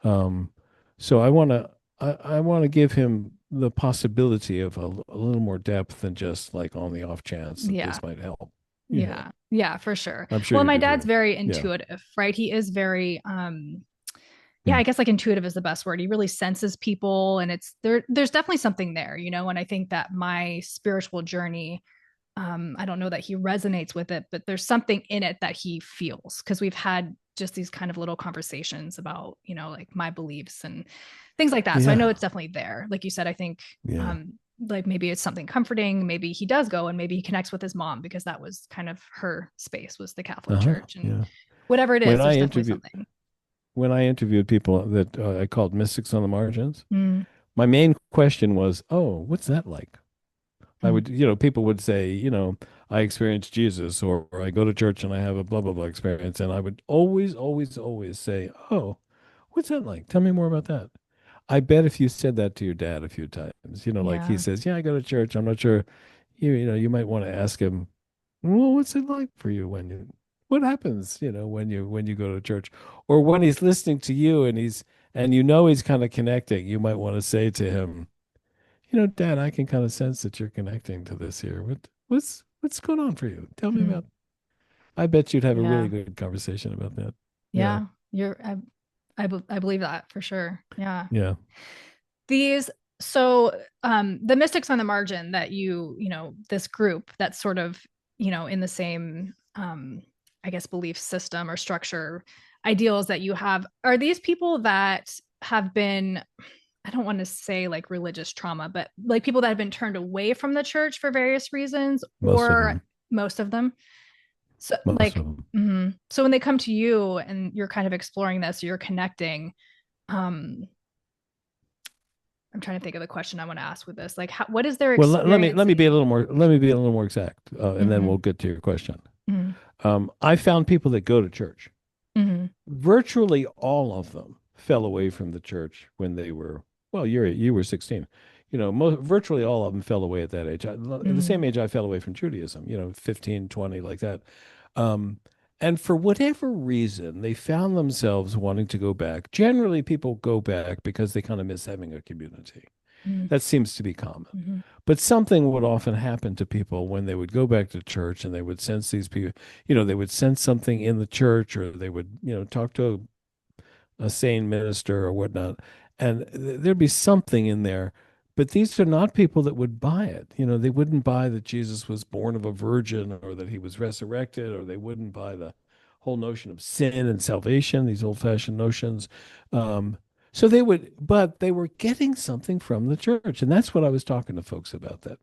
S2: Um, so I want to. I want to give him the possibility of a little more depth than just like on the off chance that
S1: Yeah.
S2: this might help. You know,
S1: Yeah. Yeah, for sure.
S2: I'm sure
S1: Well,
S2: you
S1: my
S2: do
S1: dad's
S2: too.
S1: very
S2: Yeah.
S1: intuitive, right? He is very yeah,
S2: Mm.
S1: I guess like intuitive is the best word. He really senses people and it's there's definitely something there, you know, and I think that my spiritual journey I don't know that he resonates with it, but there's something in it that he feels because we've had just these kind of little conversations about, you know, like my beliefs and things like that. So I know
S2: Yeah.
S1: it's definitely there. Like you said, I think
S2: Yeah.
S1: like maybe it's something comforting. Maybe he does go and maybe he connects with his mom because that was kind of her space was the Catholic
S2: Uh-huh.
S1: Church and
S2: Yeah.
S1: whatever it
S2: When
S1: is,
S2: I
S1: there's definitely
S2: interviewed
S1: something.
S2: when I interviewed people that I called mystics on the margins,
S1: Mm,
S2: my main question was, "Oh, what's that like?" I
S1: mm,
S2: would, people would say, I experienced Jesus, or I go to church and I have a blah blah blah experience, and I would always, always, always say, "Oh, what's that like? Tell me more about that." I bet if you said that to your dad a few times, like he
S1: yeah.
S2: says, "Yeah, I go to church. I'm not sure." You might want to ask him, "Well, what's it like for you what happens, when you go to church, or when he's listening to you and he's kind of connecting." You might want to say to him, Dad, I can kind of sense that you're connecting to this here. What's going on for you? Tell me
S1: Mm,
S2: about. I bet you'd have a really
S1: yeah.
S2: good conversation about that. Yeah,
S1: Yeah. You're I believe that for sure. Yeah.
S2: yeah.
S1: These so the mystics on the margin that you know this group that's sort of you know in the same I guess belief system or structure ideals that you have are these people that have been I don't want to say like religious trauma but like people that have been turned away from the church for various reasons
S2: Most of
S1: or
S2: them.
S1: most of them so
S2: Most
S1: like
S2: of them.
S1: so when they come to you and you're kind of exploring this you're connecting um I'm trying to think of the question I want to ask with this. Like, what is their
S2: Well, let me be a
S1: experiencing?
S2: little more. Let me be a little more exact, and then
S1: Mm-hmm,
S2: we'll get to your question.
S1: mm-hmm,
S2: I found people that go to church.
S1: mm-hmm,
S2: Virtually all of them fell away from the church when they were, well, you were 16. Virtually all of them fell away at that age. The
S1: mm-hmm,
S2: same age I fell away from Judaism, 15, 20, like that. Um, and for whatever reason, they found themselves wanting to go back. Generally, people go back because they kind of miss having a community. That seems to be common.
S1: mm-hmm,
S2: But something would often happen to people when they would go back to church and they would sense these people, they would sense something in the church, or they would, talk to a sane minister or whatnot, and there'd be something in there. But these are not people that would buy it. They wouldn't buy that Jesus was born of a virgin or that he was resurrected, or they wouldn't buy the whole notion of sin and salvation, these old fashioned notions. So but they were getting something from the church. And that's what I was talking to folks about that.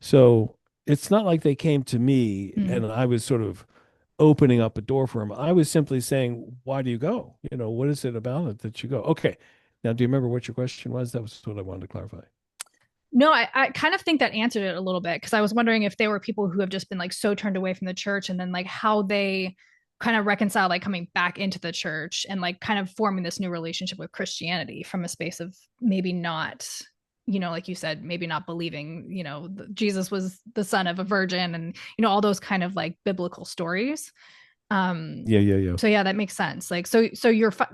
S2: So it's not like they came to me
S1: mm-hmm.
S2: and I was sort of opening up a door for him. I was simply saying, why do you go? What is it about it that you go? Okay. Now, do you remember what your question was? That was what I wanted to clarify.
S1: No, I kind of think that answered it a little bit because I was wondering if they were people who have just been like so turned away from the church and then like how they kind of reconcile like coming back into the church and like kind of forming this new relationship with Christianity from a space of maybe not, you know, like you said, maybe not believing, you know, Jesus was the son of a virgin and, you know, all those kind of like biblical stories. Um,
S2: Yeah, yeah, yeah.
S1: so yeah, that makes sense. Like, so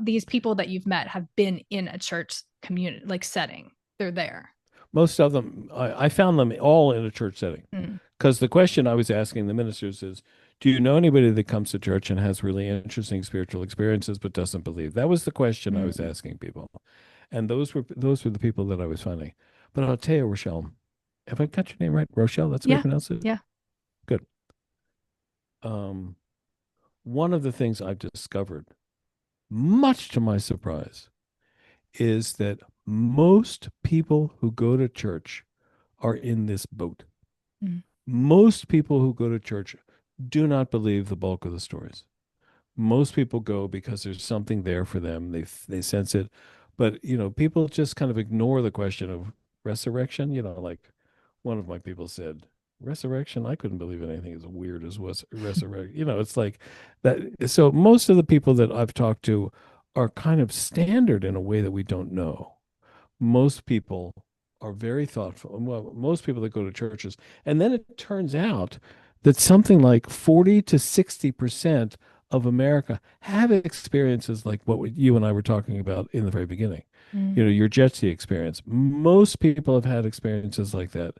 S1: these people that you've met have been in a church community, like setting, they're there.
S2: Most of them, I found them all in a church setting.
S1: Mm.
S2: Because the question I was asking the ministers is, do you know anybody that comes to church and has really interesting spiritual experiences but doesn't believe? That was the question I was
S1: Mm.
S2: asking people. And those were the people that I was finding. But I'll tell you, Rochelle, have I got your name right? Rochelle, that's the way you
S1: Yeah.
S2: pronounce it?
S1: Yeah.
S2: Good. Um, One of the things I've discovered, much to my surprise, is that most people who go to church are in this boat.
S1: Mm.
S2: Most people who go to church do not believe the bulk of the stories. Most people go because there's something there for them. They sense it. But, people just kind of ignore the question of resurrection. Like one of my people said, resurrection, I couldn't believe in anything as weird as was resurrection. It's like that. So most of the people that I've talked to are kind of standard in a way that we don't know. Most people are very thoughtful. Well, most people that go to churches, and then it turns out that something like 40 to 60% of America have experiences like you and I were talking about in the very beginning.
S1: Mm,
S2: Your jet ski experience. Most people have had experiences like that.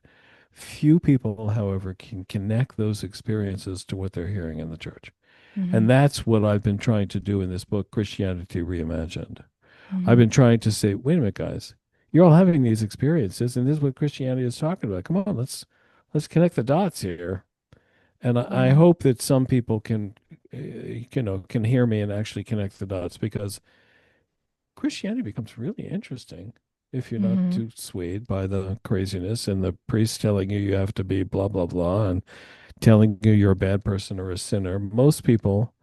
S2: Few people, however, can connect those experiences to what they're hearing in the church. And
S1: mhm,
S2: that's what I've been trying to do in this book, Christianity Reimagined. I've
S1: mhm.
S2: been trying to say, wait a minute, guys, you're all having these experiences, and this is what Christianity is talking about. Come on, let's connect the dots here. And I
S1: Yeah.
S2: hope that some people can, can hear me and actually connect the dots because Christianity becomes really interesting if you're not
S1: Mhm.
S2: too swayed by the craziness and the priest telling you have to be blah blah blah and telling you you're a bad person or a sinner. Most people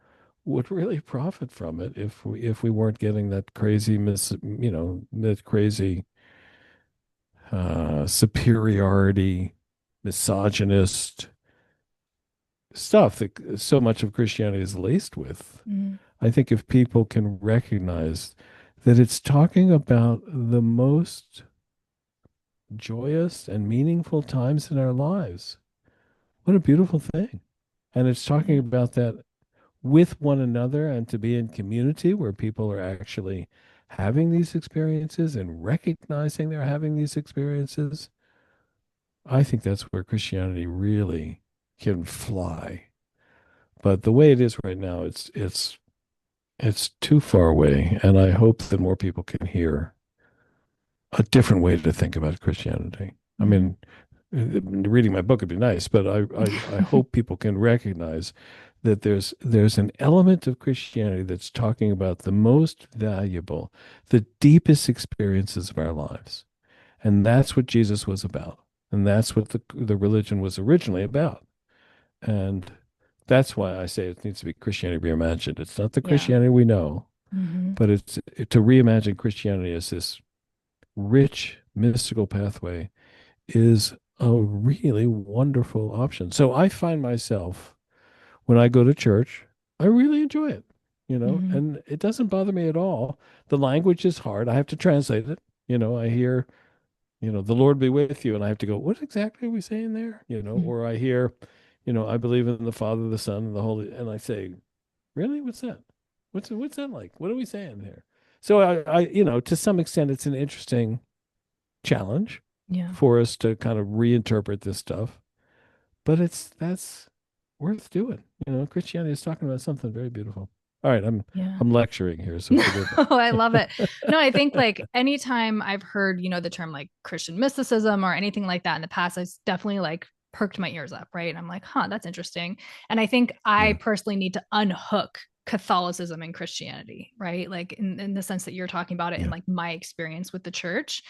S2: would really profit from it if we weren't getting that crazy that crazy superiority, misogynist stuff that so much of Christianity is laced with.
S1: Mhm.
S2: I think if people can recognize that it's talking about the most joyous and meaningful times in our lives, what a beautiful thing. And it's talking
S1: Yeah.
S2: about that with one another and to be in community where people are actually having these experiences and recognizing they're having these experiences. I think that's where Christianity really can fly. But the way it is right now, it's too far away, and I hope that more people can hear a different way to think about Christianity. I
S1: Mhm.
S2: mean, reading my book would be nice, but I hope people can recognize that there's an element of Christianity that's talking about the most valuable, the deepest experiences of our lives. And that's what Jesus was about. And that's what the religion was originally about. And that's why I say it needs to be Christianity reimagined. It's not the
S1: Yeah.
S2: Christianity we know,
S1: Mhm.
S2: but it's to reimagine Christianity as this rich mystical pathway is a really wonderful option. So I find myself when I go to church, I really enjoy it,
S1: Mhm.
S2: and it doesn't bother me at all. The language is hard. I have to translate it. I hear, the Lord be with you, and I have to go, what exactly are we saying there?
S1: Mhm.
S2: Or I hear, I believe in the Father, the Son, and the Holy, and I say, really? What's that? What's that like? What are we saying here? So to some extent, it's an interesting challenge
S1: Yeah.
S2: for us to kind of reinterpret this stuff. But that's worth doing. Christianity is talking about something very beautiful. All right, I'm
S1: Yeah.
S2: I'm lecturing here, so
S1: No,
S2: forgive
S1: I
S2: me.
S1: love it. No, I think like anytime I've heard, the term like Christian mysticism or anything like that in the past, it's definitely like perked my ears up, right? And I'm like, huh, that's interesting. And I think I
S2: Yeah,
S1: personally need to unhook Catholicism and Christianity, right? Like in the sense that you're talking about it in
S2: yeah,
S1: like my experience with the church.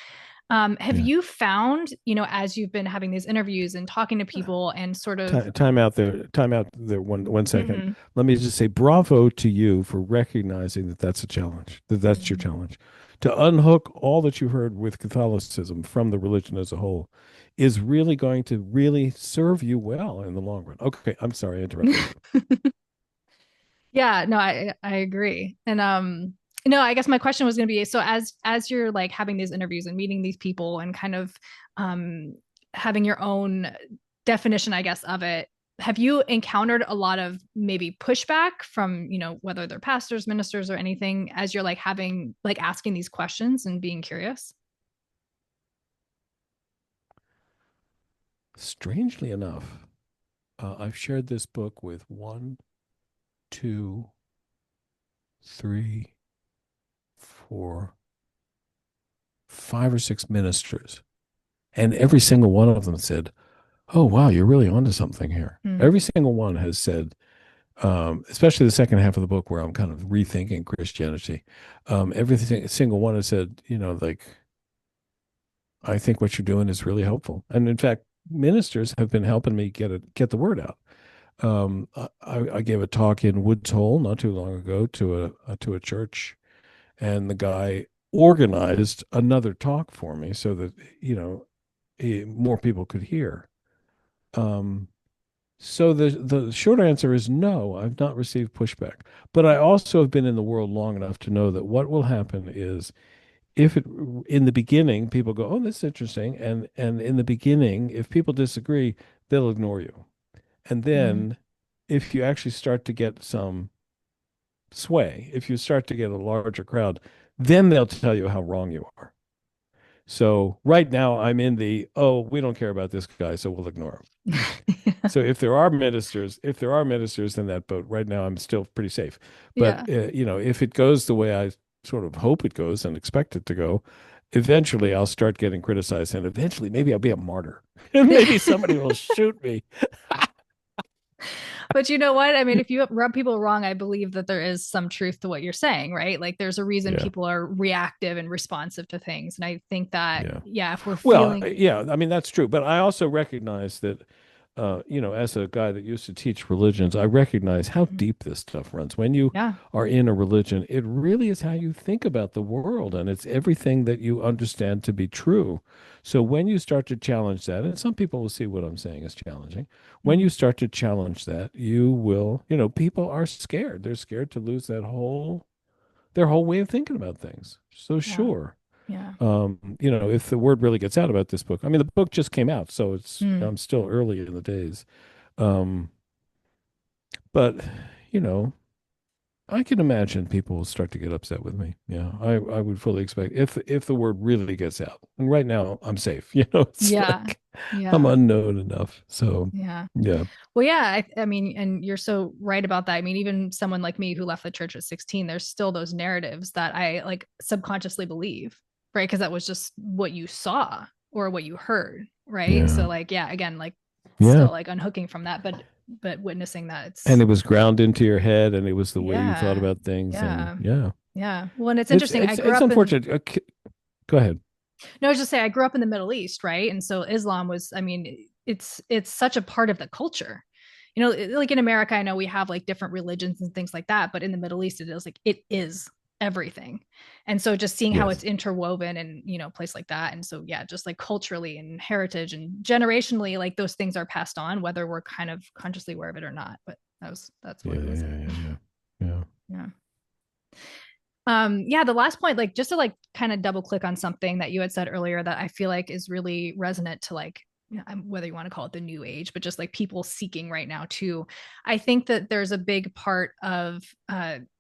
S1: Have
S2: yeah.
S1: you found, as you've been having these interviews and talking to people and sort of,
S2: Time out there. Time out there. One second.
S1: mhm,
S2: Let me just say bravo to you for recognizing that that's a challenge. That's your
S1: mhm.
S2: challenge. To unhook all that you heard with Catholicism from the religion as a whole is really going to really serve you well in the long run. Okay, I'm sorry I interrupted you.
S1: Yeah, no, I agree. And no, I guess my question was going to be, so as you're like having these interviews and meeting these people and kind of um having your own definition, I guess, of it, have you encountered a lot of maybe pushback from, whether they're pastors, ministers, or anything as you're like having like asking these questions and being curious?
S2: Strangely enough, I've shared this book with one, two, three, four, five or six ministers, and every single one of them said, "Oh, wow, you're really onto something here."
S1: Mm,
S2: Every single one has said, especially the second half of the book where I'm kind of rethinking Christianity. Every single one has said, like, I think what you're doing is really helpful. And in fact, ministers have been helping me get the word out. I gave a talk in Woods Hole not too long ago to a church, and the guy organized another talk for me so that more people could hear. Um, So the short answer is no, I've not received pushback. But I also have been in the world long enough to know that what will happen is if in the beginning people go, "Oh, this is interesting," and in the beginning, if people disagree, they'll ignore you. And
S1: mm,
S2: then if you actually start to get some sway, if you start to get a larger crowd, then they'll tell you how wrong you are. So right now I'm in the, oh, we don't care about this guy, so we'll ignore him. So if there are ministers in that boat right now, I'm still pretty safe. But
S1: Yeah.
S2: if it goes the way I sort of hope it goes and expect it to go, eventually I'll start getting criticized, and eventually maybe I'll be a martyr, and maybe somebody will shoot me.
S1: But you know what? I mean, if you rub people wrong, I believe that there is some truth to what you're saying, right? Like there's a reason
S2: Yeah,
S1: people are reactive and responsive to things. And I think that,
S2: yeah.
S1: yeah, if we're
S2: Well,
S1: feeling,
S2: yeah, I mean that's true, but I also recognize that, as a guy that used to teach religions, I recognize how
S1: Mhm.
S2: deep this stuff runs. When you
S1: Yeah.
S2: are in a religion, it really is how you think about the world, and it's everything that you understand to be true. So when you start to challenge that, and some people will see what I'm saying as challenging, when
S1: Mhm.
S2: you start to challenge that, you will, people are scared. They're scared to lose their whole way of thinking about things. So
S1: Yeah.
S2: sure.
S1: Yeah.
S2: If the word really gets out about this book, I mean, the book just came out, so
S1: Mm.
S2: I'm still early in the days. Um, but, you know, I can imagine people will start to get upset with me. Yeah, I would fully expect if the word really gets out. And right now I'm safe. It's
S1: Yeah.
S2: like I'm
S1: Yeah.
S2: unknown enough. So,
S1: Yeah.
S2: yeah.
S1: Well, yeah, I mean, and you're so right about that. I mean, even someone like me who left the church at 16, there's still those narratives that I like subconsciously believe, right? Because that was just what you saw or what you heard, right?
S2: Yeah.
S1: So like, yeah, again, like
S2: Yeah.
S1: still like unhooking from that, but witnessing that
S2: And
S1: it's
S2: it was ground into your head, and it was the way you thought
S1: yeah,
S2: about things, and
S1: yeah,
S2: yeah.
S1: yeah. Well, and it's
S2: It's
S1: interesting. I
S2: it's
S1: grew
S2: it's
S1: up in
S2: unfortunate. Go ahead.
S1: no, I was just saying I grew up in the Middle East, right? And so Islam was, I mean, it's such a part of the culture. You know, like in America, I know we have like different religions and things like that, but in the Middle East, it is like it is everything. And so just seeing how it's
S2: Yes.
S1: interwoven and place like that. And so yeah, just like culturally and heritage and generationally, like those things are passed on, whether we're kind of consciously aware of it or not. But that's
S2: Yeah,
S1: what it
S2: yeah,
S1: was.
S2: yeah, yeah, yeah. Yeah.
S1: Yeah. Yeah, the last point, like just to like kind of double click on something that you had said earlier that I feel like is really resonant to like whether you want to call it the new age, but just like people seeking right now too. I think that there's a big part of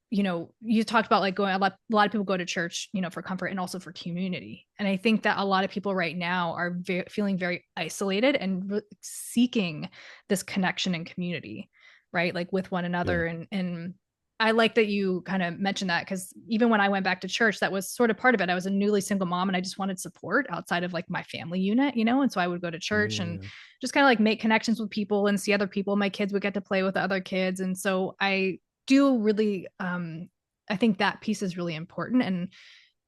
S1: you talked about like going a lot of people go to church, for comfort and also for community. And I think that a lot of people right now are feeling very isolated and seeking this connection and community, right? Like with one
S2: Yeah.
S1: another and I like that you kind of mentioned that because even when I went back to church, that was sort of part of it. I was a newly single mom and I just wanted support outside of like my family unit, and so I would go to
S2: Yeah,
S1: church
S2: yeah,
S1: and
S2: yeah.
S1: just kind of like make connections with people and see other people. My kids would get to play with the other kids. And so I do really, I think that piece is really important. And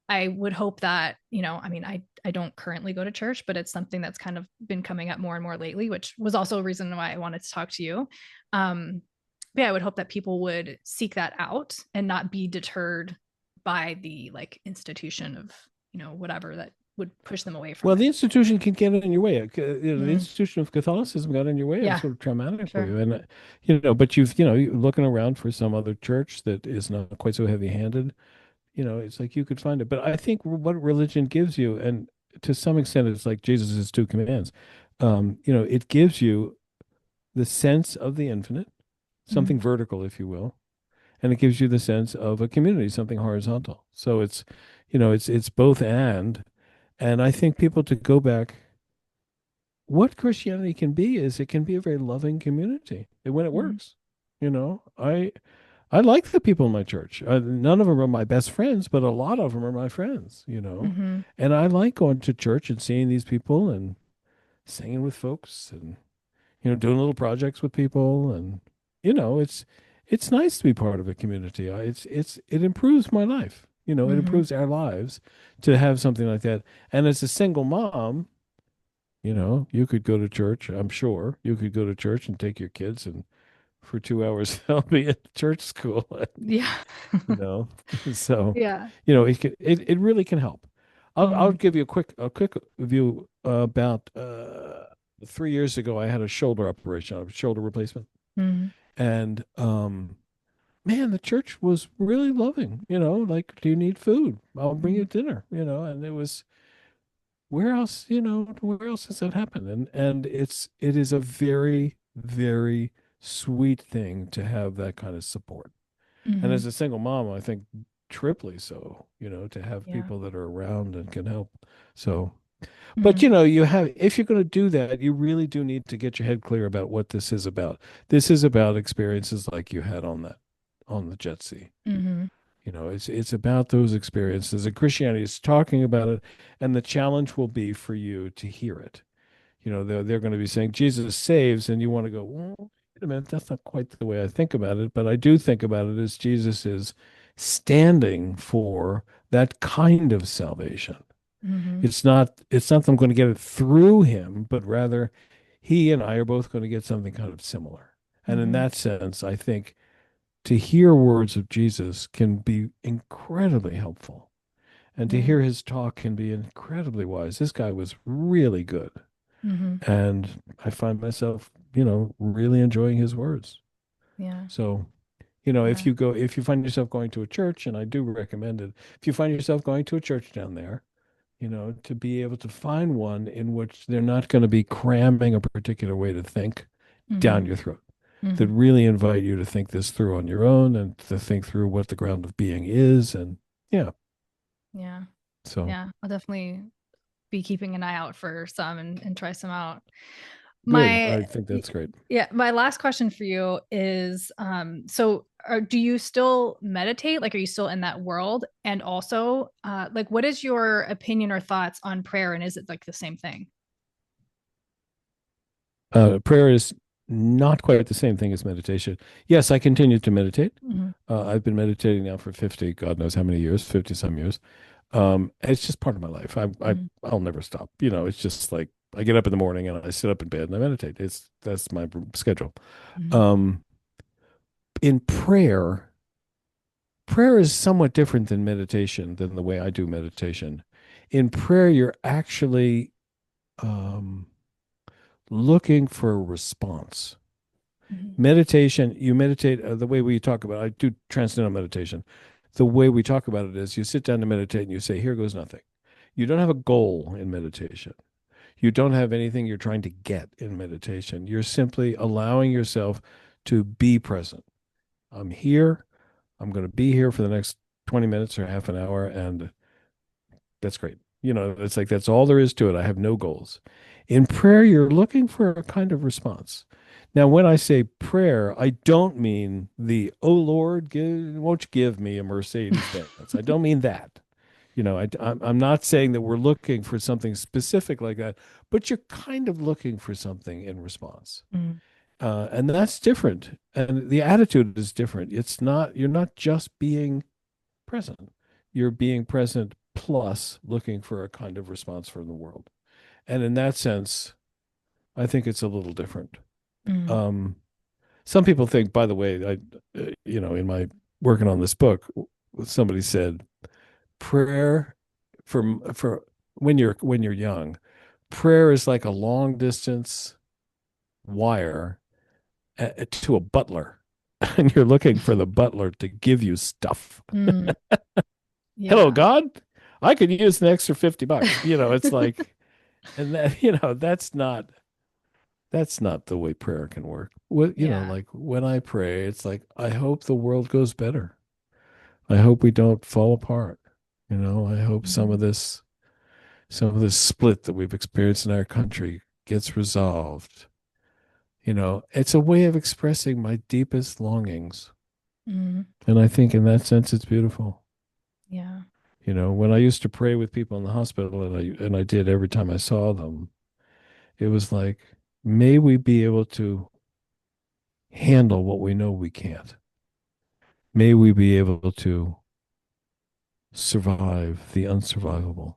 S1: I would hope that, I mean, I don't currently go to church, but it's something that's kind of been coming up more and more lately, which was also a reason why I wanted to talk to you. Um, but yeah, I would hope that people would seek that out and not be deterred by the like institution of, whatever that would push them away from
S2: Well,
S1: it.
S2: the institution can get in your way. The
S1: Mm,
S2: institution of Catholicism got in your way. It was
S1: yeah,
S2: sort of traumatic for
S1: sure.
S2: you, and but you're looking around for some other church that is not quite so heavy-handed. It's like you could find it. But I think what religion gives you, and to some extent, it's like Jesus's two commands. It gives you the sense of the infinite,
S1: Mm,
S2: something vertical, if you will, and it gives you the sense of a community, something horizontal. So it's both and I think people to go back. What Christianity can be is it can be a very loving community when it
S1: mm,
S2: works. I like the people in my church. None of them are my best friends, but a lot of them are my friends.
S1: mm-hmm.
S2: And I like going to church and seeing these people and singing with folks and doing little projects with people, and it's nice to be part of a community. It improves my life. It
S1: Mm-hmm.
S2: improves our lives to have something like that. And as a single mom, you could go to church. I'm sure you could go to church and take your kids, and for 2 hours they'll be at church school.
S1: Yeah.
S2: you know, so
S1: Yeah.
S2: it really can help. I'll
S1: Mm-hmm.
S2: give you a quick view about 3 years ago. I had a shoulder operation, a shoulder replacement,
S1: Mm-hmm.
S2: and man, the church was really loving. Like, do you need food? I'll bring you dinner. And it was where else does that happen? And it is a very, very sweet thing to have that kind of support. And
S1: Hmm.
S2: as a single mom, I think triply so, to have
S1: Yeah.
S2: people that are around and can help. So, but
S1: Hmm.
S2: you have, if you're going to do that, you really do need to get your head clear about what this is about. This is about experiences like you had on the jet sea.
S1: Hmm.
S2: It's about those experiences. And Christianity is talking about it, and the challenge will be for you to hear it. They're going to be saying Jesus saves, and you want to go, well, wait a minute, that's not quite the way I think about it. But I do think about it as Jesus is standing for that kind of salvation.
S1: Hmm.
S2: It's not that I'm going to get it through him, but rather he and I are both going to get something kind of similar. And in
S1: Hmm.
S2: that sense, I think to hear words of Jesus can be incredibly helpful. And to
S1: Yeah.
S2: hear his talk can be incredibly wise. This guy was really good.
S1: Hmm.
S2: And I find myself, really enjoying his words.
S1: Yeah.
S2: So,
S1: Yeah.
S2: if you find yourself going to a church, and I do recommend it, if you find yourself going to a church down there, to be able to find one in which they're not going to be cramming a particular way to think
S1: Hmm.
S2: down your throat, that
S1: Hmm.
S2: really invite you to think this through on your own and to think through what the ground of being is. And yeah,
S1: Yeah.
S2: so
S1: Yeah. I'll definitely be keeping an eye out for some and try some out.
S2: good.
S1: My
S2: I think that's great.
S1: Yeah, my last question for you is do you still meditate? Like, are you still in that world? And also, like, what is your opinion or thoughts on prayer? And is it like the same thing?
S2: Prayer is not quite the same thing as meditation. Yes, I continue to meditate.
S1: Hmm.
S2: I've been meditating now for 50, God knows how many years, 50 some years. It's just part of my life.
S1: Hmm.
S2: I'll never stop. It's just like I get up in the morning and I sit up in bed and I meditate. That's my schedule.
S1: Hmm.
S2: Um, in prayer is somewhat different than meditation, than the way I do meditation. In prayer, you're actually um, looking for a response.
S1: Hmm.
S2: Meditation, you meditate the way we talk about. I do transcendental meditation. The way we talk about it is you sit down to meditate and you say, "Here goes nothing." You don't have a goal in meditation. You don't have anything you're trying to get in meditation. You're simply allowing yourself to be present. I'm here. I'm going to be here for the next 20 minutes or half an hour, and that's great. It's like that's all there is to it. I have no goals. In prayer, you're looking for a kind of response. Now, when I say prayer, I don't mean "Oh Lord, won't you give me a Mercedes Benz?" I don't mean that. I'm not saying that we're looking for something specific like that, but you're kind of looking for something in response.
S1: Hmm.
S2: And that's different. And the attitude is different. You're not just being present. You're being present plus looking for a kind of response from the world. And in that sense, I think it's a little different.
S1: Hmm.
S2: Um, some people think, by the way, in my working on this book, somebody said prayer for when you're young, prayer is like a long distance wire to a butler, and you're looking for the butler to give you stuff.
S1: Hmm.
S2: Hello,
S1: Yeah.
S2: God. I could use an extra $50. It's like, and that, that's not the way prayer can work.
S1: Yeah.
S2: Like when I pray, it's like, I hope the world goes better. I hope we don't fall apart. I hope some
S1: Hmm.
S2: of this, some of this split that we've experienced in our country gets resolved. It's a way of expressing my deepest longings.
S1: Hmm.
S2: And I think in that sense, it's beautiful.
S1: Yeah.
S2: When I used to pray with people in the hospital, and I did every time I saw them, it was like, may we be able to handle what we know we can't. May we be able to survive the unsurvivable.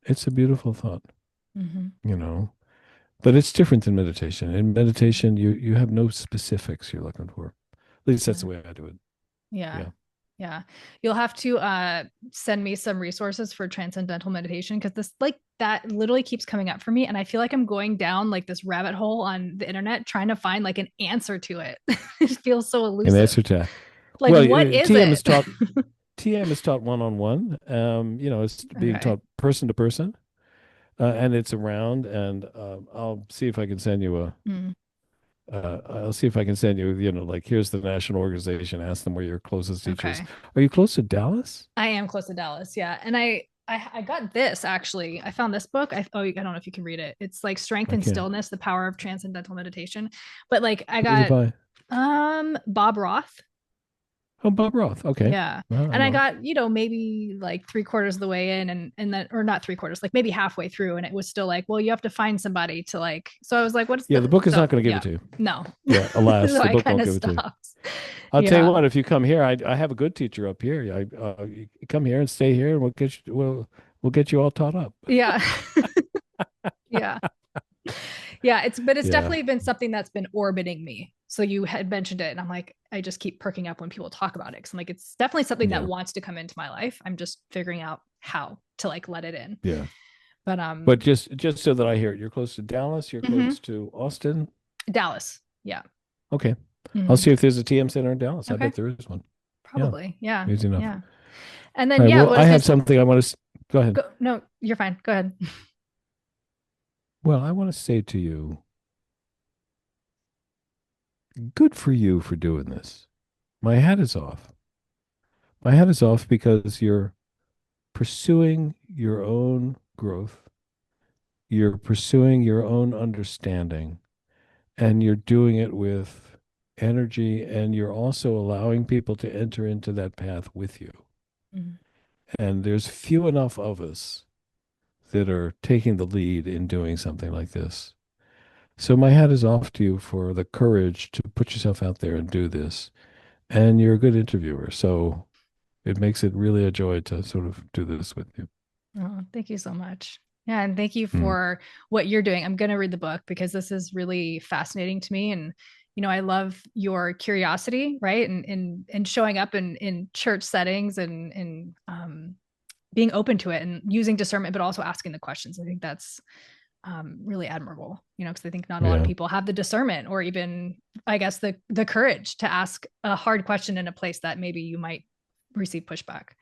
S2: It's a beautiful thought,
S1: Hmm.
S2: you know. But it's different than meditation. In meditation, you have no specifics you're looking for. At least that's the
S1: Yeah.
S2: way I do it.
S1: Yeah.
S2: Yeah.
S1: Yeah. You'll have to send me some resources for transcendental meditation because this like that literally keeps coming up for me. And I feel like I'm going down like this rabbit hole on the internet trying to find like an answer to it. It feels so
S2: And
S1: elusive.
S2: answer to
S1: Like,
S2: well,
S1: what is
S2: TM
S1: it?
S2: is taught TM is taught one on one. It's being
S1: Okay.
S2: taught person to person, and it's around. And I'll see if I can send you a
S1: Mm.
S2: I'll see if I can send you, like here's the national organization. Ask them where your closest teachers.
S1: Okay.
S2: Are you close to Dallas?
S1: I am close to Dallas. Yeah. And I got this actually. I found this book. I don't know if you can read it. It's like Strength
S2: I
S1: and
S2: can't.
S1: Stillness, the Power of Transcendental Meditation. But like I
S2: Who's it
S1: got
S2: by?
S1: Bob Roth.
S2: Oh, Bob Roth. Okay.
S1: Yeah.
S2: Well, I
S1: And I
S2: know.
S1: got, maybe like three-quarters of the way in and then or not three-quarters, like maybe halfway through. And it was still like, well, you have to find somebody to like, so I was like, what's
S2: Yeah, the
S1: the
S2: book is
S1: so
S2: not going to give it
S1: yeah,
S2: to you.
S1: no.
S2: Yeah, alas,
S1: So
S2: the
S1: I
S2: book
S1: kind
S2: won't
S1: of
S2: give it to you.
S1: stopped.
S2: I'll tell you
S1: Yeah.
S2: what, if you come here, I have a good teacher up here. You come here and stay here, and we'll get you all taught up.
S1: Yeah. Yeah. Yeah, but it's
S2: Yeah,
S1: definitely been something that's been orbiting me. So you had mentioned it, and I'm like, I just keep perking up when people talk about it. Cause I'm like, it's definitely something that
S2: yeah,
S1: wants to come into my life. I'm just figuring out how to like let it in.
S2: yeah.
S1: But
S2: But just so that I hear it, you're close to Dallas. You're
S1: mhm.
S2: close to Austin.
S1: Dallas. Yeah.
S2: Okay, I'll
S1: Mhm.
S2: see if there's a TM center in Dallas. I
S1: Okay.
S2: bet there is one. Yeah,
S1: Probably. Yeah.
S2: easy enough.
S1: Yeah. And
S2: All
S1: then
S2: right.
S1: yeah,
S2: Well,
S1: what I
S2: I
S1: was gonna
S2: have
S1: say,
S2: something I want to. Go ahead.
S1: go, no, you're fine. Go ahead.
S2: Well, I want to say to you, good for you for doing this. My hat is off. My hat is off because you're pursuing your own growth. You're pursuing your own understanding, and you're doing it with energy, and you're also allowing people to enter into that path with you.
S1: Mhm.
S2: And there's few enough of us that are taking the lead in doing something like this. So my hat is off to you for the courage to put yourself out there and do this. And you're a good interviewer. So it makes it really a joy to sort of do this with you.
S1: Oh, thank you so much. Yeah, and thank you
S2: Mm.
S1: for what you're doing. I'm going to read the book because this is really fascinating to me. And, I love your curiosity, right? And showing up in church settings and being open to it and using discernment, but also asking the questions. I think that's really admirable, because I think not a lot of
S2: Yeah.
S1: people have the discernment or even, I guess, the courage to ask a hard question in a place that maybe you might receive pushback.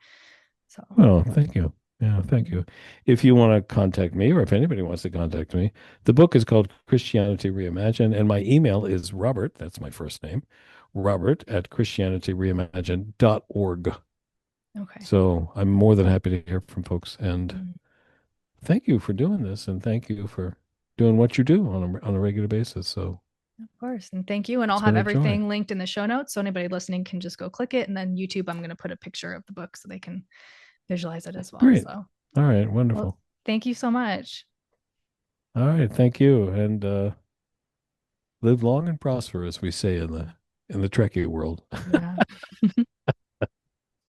S1: So,
S2: Well, thank you. Yeah, thank you. If you want to contact me, or if anybody wants to contact me, the book is called Christianity Reimagined, and my email is Robert, that's my first name, Robert at ChristianityReimagined.org.
S1: okay.
S2: So I'm more than happy to hear from folks. And
S1: Mm.
S2: thank you for doing this, and thank you for doing what you do on a regular basis. So
S1: Of course. And thank you. And I'll
S2: it's
S1: have
S2: been a joy.
S1: everything linked in the show notes. So anybody listening can just go click it. And then YouTube, I'm going to put a picture of the book so they can visualize it as well.
S2: Great.
S1: So,
S2: All right.
S1: well,
S2: Wonderful.
S1: thank you so much.
S2: All right. Thank you. And live long and prosper, as we say in the Trekkie world.
S1: Yeah.